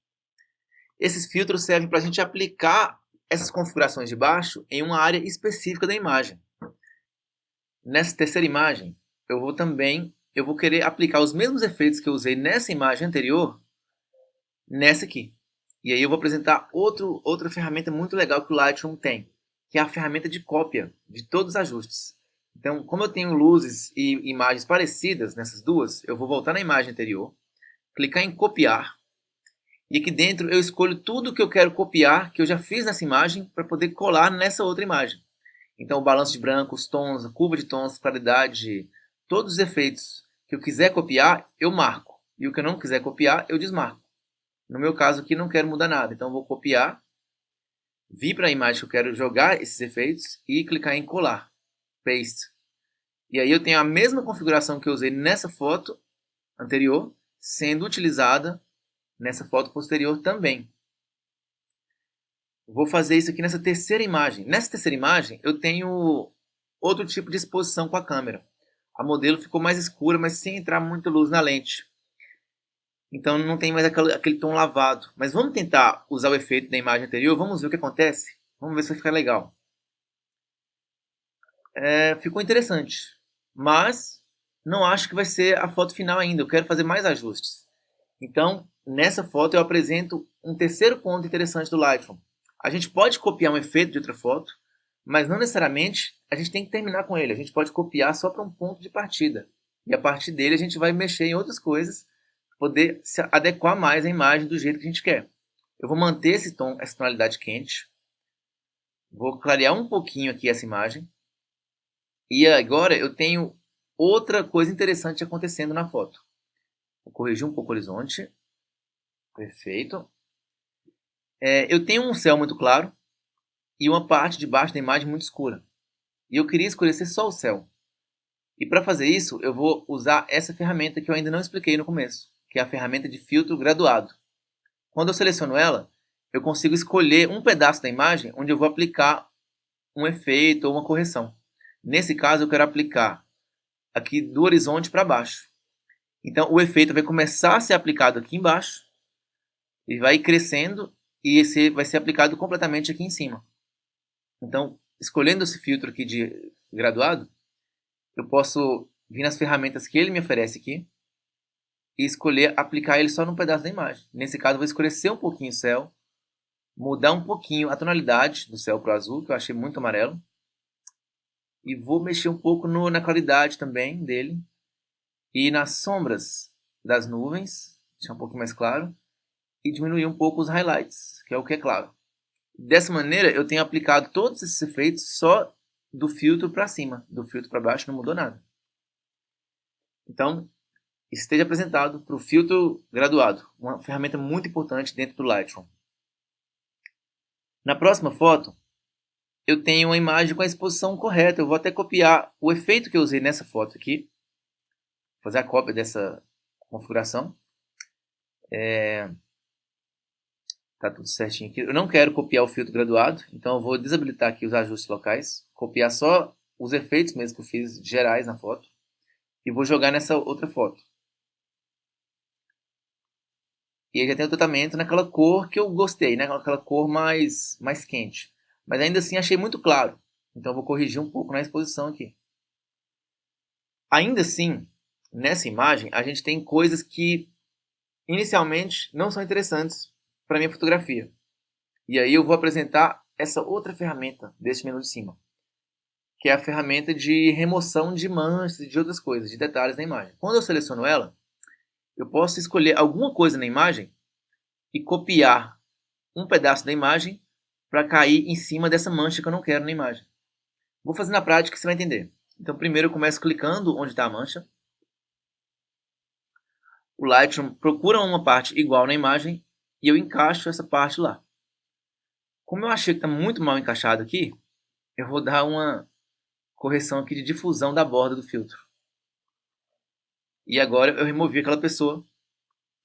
Esses filtros servem para a gente aplicar essas configurações de baixo em uma área específica da imagem. Nessa terceira imagem, eu vou querer aplicar os mesmos efeitos que eu usei nessa imagem anterior, nessa aqui. E aí eu vou apresentar outra ferramenta muito legal que o Lightroom tem, que é a ferramenta de cópia de todos os ajustes. Então, como eu tenho luzes e imagens parecidas nessas duas, eu vou voltar na imagem anterior, clicar em copiar, e aqui dentro eu escolho tudo que eu quero copiar, que eu já fiz nessa imagem, para poder colar nessa outra imagem. Então, o balanço de branco, os tons, a curva de tons, claridade, todos os efeitos que eu quiser copiar, eu marco. E o que eu não quiser copiar, eu desmarco. No meu caso aqui, não quero mudar nada. Então, eu vou copiar, vir para a imagem que eu quero jogar esses efeitos e clicar em colar, paste. E aí eu tenho a mesma configuração que eu usei nessa foto anterior, sendo utilizada nessa foto posterior também. Vou fazer isso aqui nessa terceira imagem. Nessa terceira imagem, eu tenho outro tipo de exposição com a câmera. A modelo ficou mais escura, mas sem entrar muita luz na lente. Então não tem mais aquele tom lavado. Mas vamos tentar usar o efeito da imagem anterior. Vamos ver o que acontece. Vamos ver se vai ficar legal. Ficou interessante. Mas não acho que vai ser a foto final ainda. Eu quero fazer mais ajustes. Então, nessa foto eu apresento um terceiro ponto interessante do Lightroom. A gente pode copiar um efeito de outra foto, mas não necessariamente a gente tem que terminar com ele. A gente pode copiar só para um ponto de partida. E a partir dele a gente vai mexer em outras coisas, poder se adequar mais à imagem do jeito que a gente quer. Eu vou manter esse tom, essa tonalidade quente. Vou clarear um pouquinho aqui essa imagem. E agora eu tenho outra coisa interessante acontecendo na foto. Vou corrigir um pouco o horizonte. Perfeito. Eu tenho um céu muito claro e uma parte de baixo da imagem muito escura. E eu queria escurecer só o céu. E para fazer isso, eu vou usar essa ferramenta que eu ainda não expliquei no começo, que é a ferramenta de filtro graduado. Quando eu seleciono ela, eu consigo escolher um pedaço da imagem onde eu vou aplicar um efeito ou uma correção. Nesse caso, eu quero aplicar aqui do horizonte para baixo. Então, o efeito vai começar a ser aplicado aqui embaixo e vai crescendo e esse vai ser aplicado completamente aqui em cima. Então, escolhendo esse filtro aqui de graduado, eu posso vir nas ferramentas que ele me oferece aqui e escolher aplicar ele só num pedaço da imagem. Nesse caso, eu vou escurecer um pouquinho o céu, mudar um pouquinho a tonalidade do céu para o azul, que eu achei muito amarelo, e vou mexer um pouco na claridade também dele e nas sombras das nuvens, deixar um pouquinho mais claro, e diminuir um pouco os highlights, que é o que é claro. Dessa maneira, eu tenho aplicado todos esses efeitos só do filtro para cima. Do filtro para baixo não mudou nada. Então, esteja apresentado para o filtro graduado, uma ferramenta muito importante dentro do Lightroom. Na próxima foto, eu tenho uma imagem com a exposição correta. Eu vou até copiar o efeito que eu usei nessa foto aqui, fazer a cópia dessa configuração. Tá tudo certinho aqui. Eu não quero copiar o filtro graduado, então eu vou desabilitar aqui os ajustes locais, copiar só os efeitos mesmo que eu fiz gerais na foto e vou jogar nessa outra foto. E aí já tem o tratamento naquela cor que eu gostei, né? Aquela cor mais quente. Mas ainda assim achei muito claro. Então eu vou corrigir um pouco na exposição aqui. Ainda assim, nessa imagem, a gente tem coisas que inicialmente não são interessantes para minha fotografia. E aí eu vou apresentar essa outra ferramenta deste menu de cima, que é a ferramenta de remoção de manchas e de outras coisas, de detalhes na imagem. Quando eu seleciono ela, eu posso escolher alguma coisa na imagem e copiar um pedaço da imagem para cair em cima dessa mancha que eu não quero na imagem. Vou fazer na prática que você vai entender. Então primeiro eu começo clicando onde está a mancha. O Lightroom procura uma parte igual na imagem e eu encaixo essa parte lá. Como eu achei que está muito mal encaixado aqui, eu vou dar uma correção aqui de difusão da borda do filtro. E agora eu removi aquela pessoa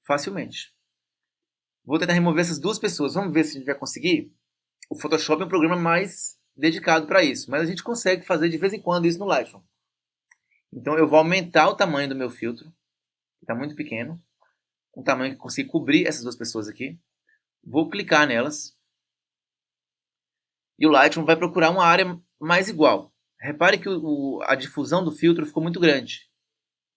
facilmente. Vou tentar remover essas duas pessoas. Vamos ver se a gente vai conseguir. O Photoshop é um programa mais dedicado para isso, mas a gente consegue fazer de vez em quando isso no Lightroom. Então eu vou aumentar o tamanho do meu filtro, que está muito pequeno, um tamanho que consiga cobrir essas duas pessoas aqui. Vou clicar nelas e o Lightroom vai procurar uma área mais igual. Repare que a difusão do filtro ficou muito grande.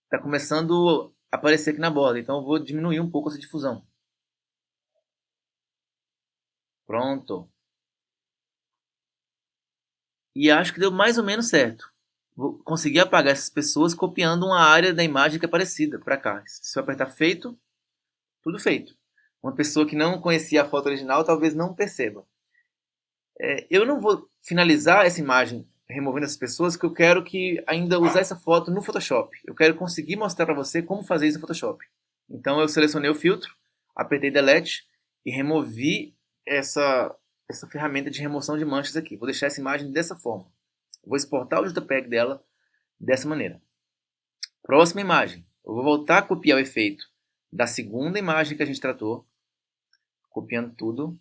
Está começando a aparecer aqui na borda, então eu vou diminuir um pouco essa difusão. Pronto. E acho que deu mais ou menos certo. Vou conseguir apagar essas pessoas copiando uma área da imagem que é parecida para cá. Se eu apertar feito, tudo feito. Uma pessoa que não conhecia a foto original talvez não perceba. Eu não vou finalizar essa imagem removendo essas pessoas, porque eu quero que ainda usar essa foto no Photoshop. Eu quero conseguir mostrar para você como fazer isso no Photoshop. Então eu selecionei o filtro, apertei Delete e removi essa ferramenta de remoção de manchas aqui. Vou deixar essa imagem dessa forma. Vou exportar o JPEG dela dessa maneira. Próxima imagem. Eu vou voltar a copiar o efeito da segunda imagem que a gente tratou, copiando tudo.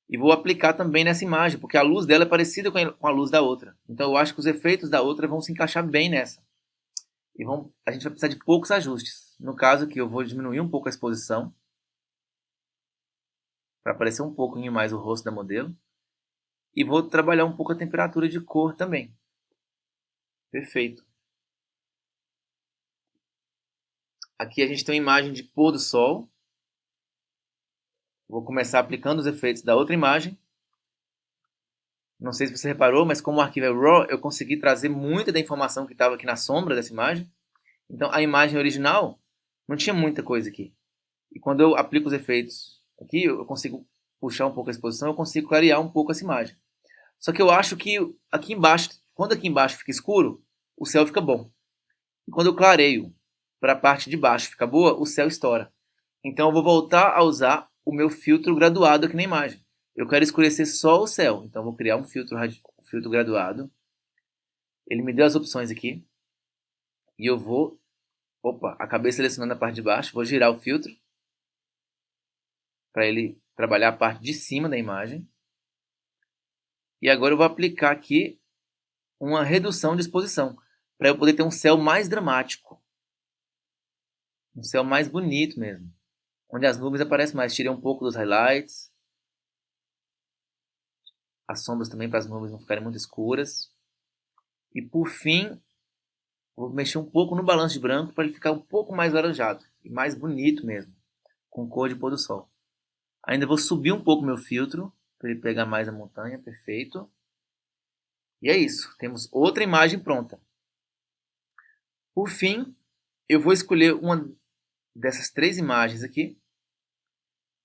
E vou aplicar também nessa imagem, porque a luz dela é parecida com a luz da outra. Então eu acho que os efeitos da outra vão se encaixar bem nessa. E a gente vai precisar de poucos ajustes. No caso aqui eu vou diminuir um pouco a exposição, para aparecer um pouquinho mais o rosto da modelo. E vou trabalhar um pouco a temperatura de cor também. Perfeito. Aqui a gente tem uma imagem de pôr do sol. Vou começar aplicando os efeitos da outra imagem. Não sei se você reparou, mas como o arquivo é RAW, eu consegui trazer muita da informação que estava aqui na sombra dessa imagem. Então a imagem original não tinha muita coisa aqui. E quando eu aplico os efeitos aqui, eu consigo puxar um pouco a exposição, eu consigo clarear um pouco essa imagem. Só que eu acho que aqui embaixo, quando aqui embaixo fica escuro, o céu fica bom. E quando eu clareio para a parte de baixo ficar boa, o céu estoura. Então eu vou voltar a usar o meu filtro graduado aqui na imagem. Eu quero escurecer só o céu, então eu vou criar um filtro graduado. Ele me deu as opções aqui. E eu vou... Opa, acabei selecionando a parte de baixo. Vou girar o filtro para ele trabalhar a parte de cima da imagem. E agora eu vou aplicar aqui uma redução de exposição, para eu poder ter um céu mais dramático. Um céu mais bonito mesmo. Onde as nuvens aparecem mais. Tirei um pouco dos highlights. As sombras também para as nuvens não ficarem muito escuras. E por fim, vou mexer um pouco no balanço de branco para ele ficar um pouco mais laranjado. E mais bonito mesmo. Com cor de pôr do sol. Ainda vou subir um pouco meu filtro para ele pegar mais a montanha. Perfeito. E é isso. Temos outra imagem pronta. Por fim, eu vou escolher uma dessas três imagens aqui,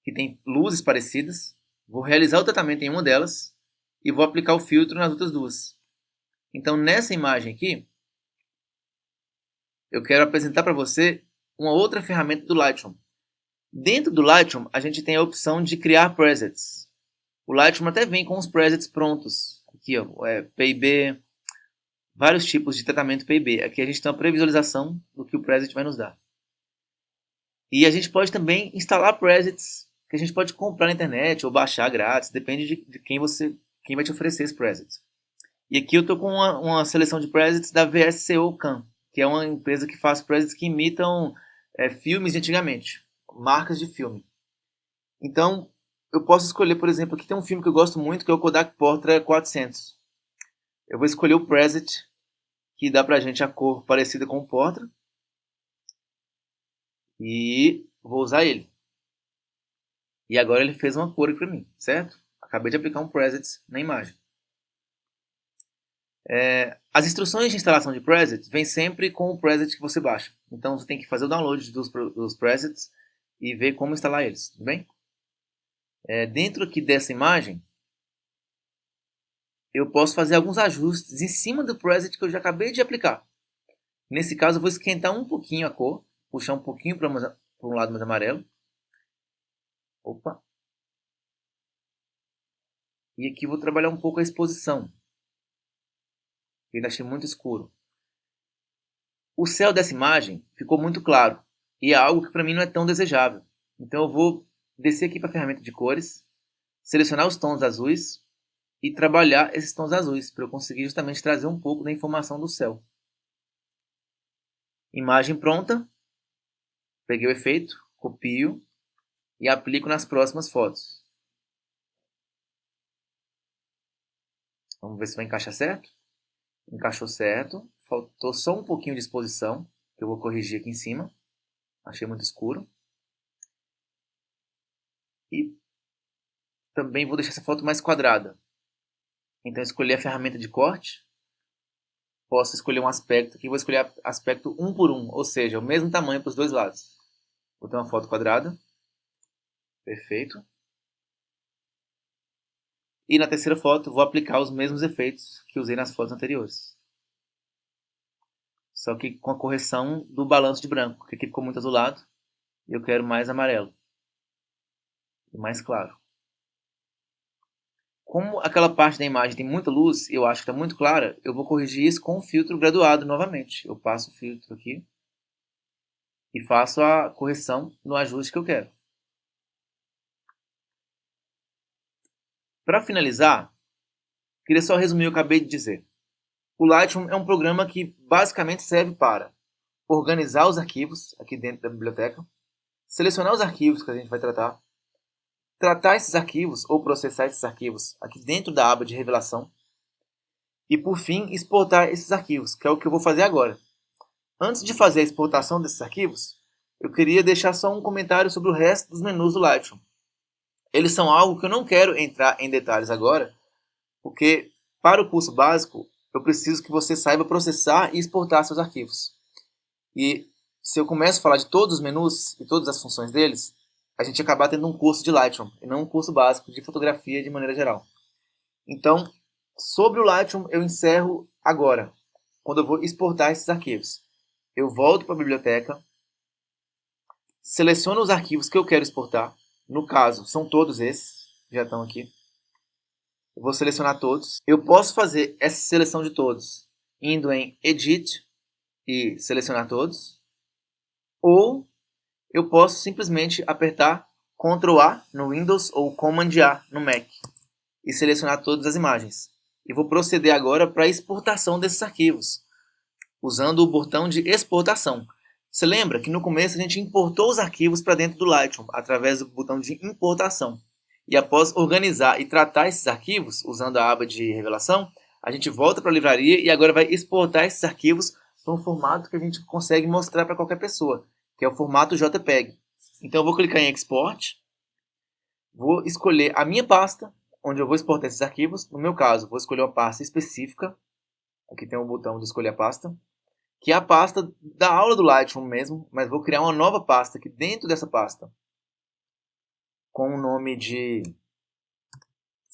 que tem luzes parecidas. Vou realizar o tratamento em uma delas e vou aplicar o filtro nas outras duas. Então, nessa imagem aqui, eu quero apresentar para você uma outra ferramenta do Lightroom. Dentro do Lightroom, a gente tem a opção de criar presets. O Lightroom até vem com os presets prontos. Aqui, ó, PIB, vários tipos de tratamento PIB. Aqui a gente tem uma previsualização do que o preset vai nos dar. E a gente pode também instalar presets que a gente pode comprar na internet ou baixar grátis, depende de quem vai te oferecer esse preset. E aqui eu estou com uma seleção de presets da VSCO Cam, que é uma empresa que faz presets que imitam filmes de antigamente, marcas de filme. Então, eu posso escolher, por exemplo, aqui tem um filme que eu gosto muito, que é o Kodak Portra 400. Eu vou escolher o preset que dá pra gente a cor parecida com o Portra e vou usar ele. E agora ele fez uma cor aqui pra mim, certo? Acabei de aplicar um preset na imagem. As instruções de instalação de presets vêm sempre com o preset que você baixa. Então você tem que fazer o download dos presets e ver como instalar eles, tudo bem? Dentro aqui dessa imagem, eu posso fazer alguns ajustes em cima do preset que eu já acabei de aplicar. Nesse caso eu vou esquentar um pouquinho a cor, puxar um pouquinho para um lado mais amarelo. Opa! E aqui eu vou trabalhar um pouco a exposição. Eu ainda achei muito escuro. O céu dessa imagem ficou muito claro e é algo que para mim não é tão desejável. Então eu vou descer aqui para a ferramenta de cores, selecionar os tons azuis e trabalhar esses tons azuis para eu conseguir justamente trazer um pouco da informação do céu. Imagem pronta, peguei o efeito, copio e aplico nas próximas fotos. Vamos ver se vai encaixar certo. Encaixou certo, faltou só um pouquinho de exposição, que eu vou corrigir aqui em cima. Achei muito escuro. E também vou deixar essa foto mais quadrada. Então escolhi a ferramenta de corte. Posso escolher um aspecto aqui, vou escolher aspecto 1 por 1, ou seja, o mesmo tamanho para os dois lados. Vou ter uma foto quadrada. Perfeito. E na terceira foto vou aplicar os mesmos efeitos que usei nas fotos anteriores. Só que com a correção do balanço de branco, que aqui ficou muito azulado. E eu quero mais amarelo. E mais claro. Como aquela parte da imagem tem muita luz, eu acho que está muito clara, eu vou corrigir isso com o filtro graduado novamente. Eu passo o filtro aqui e faço a correção no ajuste que eu quero. Para finalizar, queria só resumir o que eu acabei de dizer. O Lightroom é um programa que basicamente serve para organizar os arquivos aqui dentro da biblioteca, selecionar os arquivos que a gente vai tratar esses arquivos ou processar esses arquivos aqui dentro da aba de revelação e, por fim, exportar esses arquivos, que é o que eu vou fazer agora. Antes de fazer a exportação desses arquivos, eu queria deixar só um comentário sobre o resto dos menus do Lightroom. Eles são algo que eu não quero entrar em detalhes agora, porque para o curso básico eu preciso que você saiba processar e exportar seus arquivos. E se eu começo a falar de todos os menus e todas as funções deles, a gente acabar tendo um curso de Lightroom e não um curso básico de fotografia de maneira geral. Então, sobre o Lightroom eu encerro agora, quando eu vou exportar esses arquivos. Eu volto para a biblioteca, seleciono os arquivos que eu quero exportar. No caso, são todos esses, já estão aqui. Eu vou selecionar todos. Eu posso fazer essa seleção de todos indo em Edit e selecionar todos. Ou eu posso simplesmente apertar Ctrl A no Windows ou Command A no Mac e selecionar todas as imagens. E vou proceder agora para a exportação desses arquivos, usando o botão de exportação. Você lembra que no começo a gente importou os arquivos para dentro do Lightroom, através do botão de importação. E após organizar e tratar esses arquivos, usando a aba de revelação, a gente volta para a livraria e agora vai exportar esses arquivos para um formato que a gente consegue mostrar para qualquer pessoa, que é o formato JPEG. Então eu vou clicar em Export, vou escolher a minha pasta, onde eu vou exportar esses arquivos. No meu caso, vou escolher uma pasta específica. Aqui tem um botão de escolher a pasta, que é a pasta da aula do Lightroom mesmo, mas vou criar uma nova pasta aqui dentro dessa pasta, com o nome de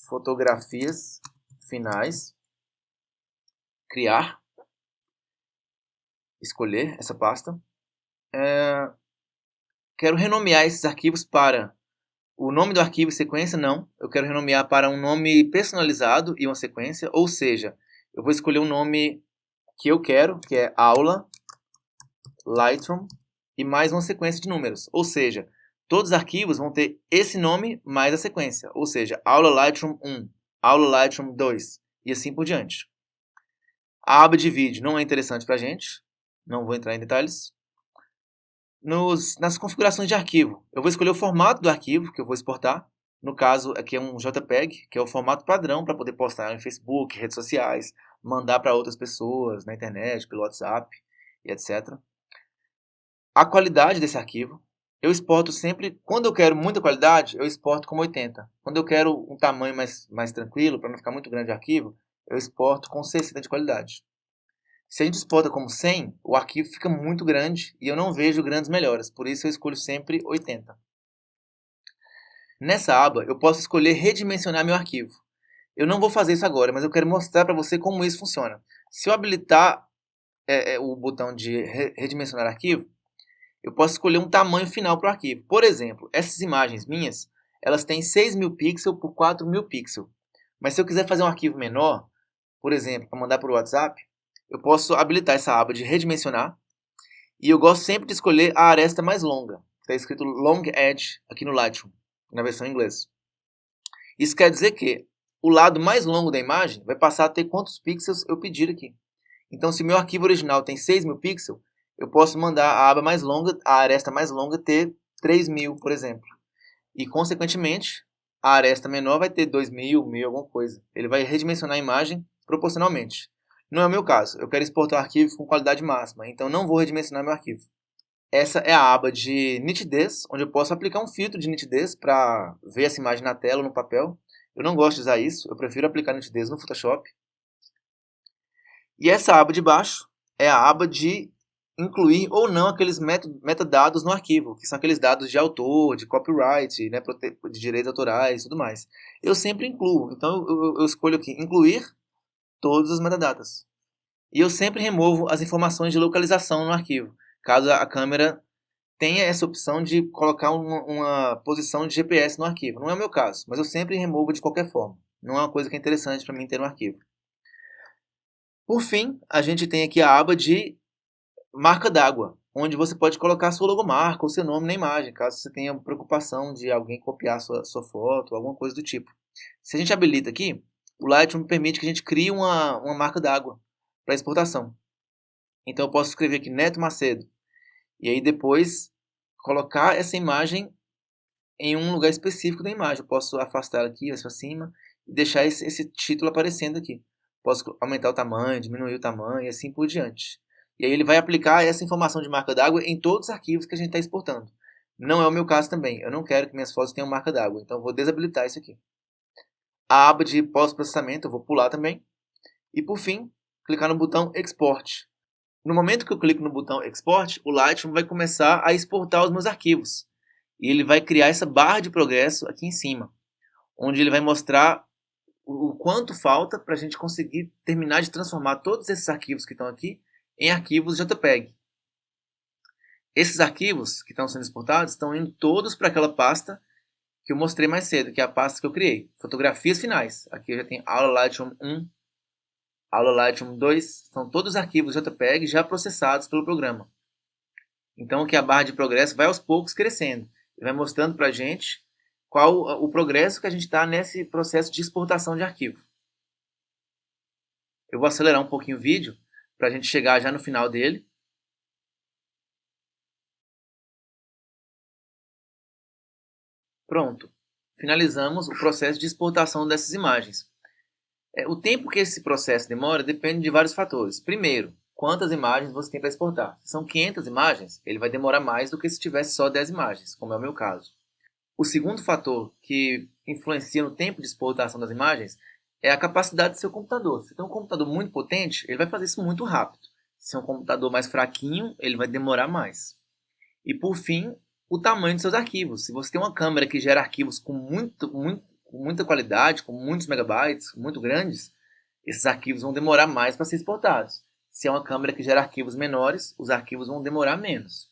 Fotografias Finais. Criar. Escolher essa pasta. Quero renomear esses arquivos para o nome do arquivo e sequência, não. Eu quero renomear para um nome personalizado e uma sequência, ou seja, eu vou escolher um nome que eu quero, que é aula, Lightroom, e mais uma sequência de números. Ou seja, todos os arquivos vão ter esse nome mais a sequência. Ou seja, aula Lightroom 1, aula Lightroom 2, e assim por diante. A aba de vídeo não é interessante para a gente, não vou entrar em detalhes. Nas configurações de arquivo, eu vou escolher o formato do arquivo que eu vou exportar. No caso, aqui é um JPEG, que é o formato padrão para poder postar em Facebook, redes sociais, mandar para outras pessoas na internet, pelo WhatsApp e etc. A qualidade desse arquivo, eu exporto sempre, quando eu quero muita qualidade, eu exporto como 80. Quando eu quero um tamanho mais tranquilo, para não ficar muito grande o arquivo, eu exporto com 60 de qualidade. Se a gente exporta como 100, o arquivo fica muito grande e eu não vejo grandes melhoras, por isso eu escolho sempre 80. Nessa aba, eu posso escolher redimensionar meu arquivo. Eu não vou fazer isso agora, mas eu quero mostrar para você como isso funciona. Se eu habilitar o botão de redimensionar arquivo, eu posso escolher um tamanho final para o arquivo. Por exemplo, essas imagens minhas, elas têm 6.000 pixels por 4.000 pixels. Mas se eu quiser fazer um arquivo menor, por exemplo, para mandar para o WhatsApp, eu posso habilitar essa aba de redimensionar. E eu gosto sempre de escolher a aresta mais longa. Está escrito Long Edge aqui no Lightroom, na versão em inglês. Isso quer dizer que o lado mais longo da imagem vai passar a ter quantos pixels eu pedir aqui. Então, se o meu arquivo original tem 6.000 pixels, eu posso mandar a aba mais longa, a aresta mais longa, ter 3.000, por exemplo. E, consequentemente, a aresta menor vai ter 2.000, 1.000, alguma coisa. Ele vai redimensionar a imagem proporcionalmente. Não é o meu caso. Eu quero exportar o arquivo com qualidade máxima, então não vou redimensionar meu arquivo. Essa é a aba de nitidez, onde eu posso aplicar um filtro de nitidez para ver essa imagem na tela ou no papel. Eu não gosto de usar isso, eu prefiro aplicar nitidez no Photoshop. E essa aba de baixo é a aba de incluir ou não aqueles metadados no arquivo, que são aqueles dados de autor, de copyright, né, de direitos autorais e tudo mais. Eu sempre incluo, então eu escolho aqui incluir todos os metadatas. E eu sempre removo as informações de localização no arquivo, caso a câmera tenha essa opção de colocar uma posição de GPS no arquivo. Não é o meu caso, mas eu sempre removo de qualquer forma. Não é uma coisa que é interessante para mim ter no arquivo. Por fim, a gente tem aqui a aba de marca d'água, onde você pode colocar a sua logomarca ou seu nome na imagem, caso você tenha preocupação de alguém copiar sua foto, alguma coisa do tipo. Se a gente habilita aqui, o Lightroom permite que a gente crie uma marca d'água para exportação. Então eu posso escrever aqui Neto Macedo, e aí depois colocar essa imagem em um lugar específico da imagem. Eu posso afastar aqui, para cima, e deixar esse título aparecendo aqui. Posso aumentar o tamanho, diminuir o tamanho e assim por diante. E aí ele vai aplicar essa informação de marca d'água em todos os arquivos que a gente está exportando. Não é o meu caso também. Eu não quero que minhas fotos tenham marca d'água, então eu vou desabilitar isso aqui. A aba de pós-processamento eu vou pular também. E por fim, clicar no botão Export. No momento que eu clico no botão Export, o Lightroom vai começar a exportar os meus arquivos. E ele vai criar essa barra de progresso aqui em cima, onde ele vai mostrar o quanto falta para a gente conseguir terminar de transformar todos esses arquivos que estão aqui em arquivos JPEG. Esses arquivos que estão sendo exportados estão indo todos para aquela pasta que eu mostrei mais cedo, que é a pasta que eu criei. Fotografias finais. Aqui eu já tenho aula Lightroom 1, aula Lightroom 2. São todos arquivos JPEG já processados pelo programa. Então aqui a barra de progresso vai aos poucos crescendo. E vai mostrando para a gente qual o progresso que a gente está nesse processo de exportação de arquivo. Eu vou acelerar um pouquinho o vídeo para a gente chegar já no final dele. Pronto. Finalizamos o processo de exportação dessas imagens. O tempo que esse processo demora depende de vários fatores. Primeiro, quantas imagens você tem para exportar. Se são 500 imagens, ele vai demorar mais do que se tivesse só 10 imagens, como é o meu caso. O segundo fator que influencia no tempo de exportação das imagens é a capacidade do seu computador. Se tem um computador muito potente, ele vai fazer isso muito rápido. Se é um computador mais fraquinho, ele vai demorar mais. E por fim, o tamanho dos seus arquivos. Se você tem uma câmera que gera arquivos com muita qualidade, com muitos megabytes, muito grandes, esses arquivos vão demorar mais para ser exportados. Se é uma câmera que gera arquivos menores, os arquivos vão demorar menos.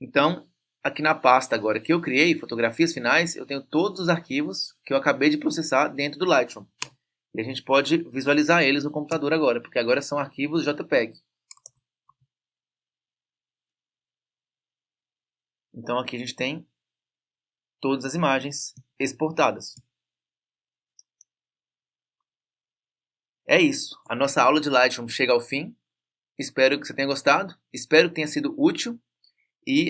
Então, aqui na pasta agora que eu criei, fotografias finais, eu tenho todos os arquivos que eu acabei de processar dentro do Lightroom. E a gente pode visualizar eles no computador agora, porque agora são arquivos JPEG. Então aqui a gente tem todas as imagens exportadas. É isso. A nossa aula de Lightroom chega ao fim. Espero que você tenha gostado. Espero que tenha sido útil. E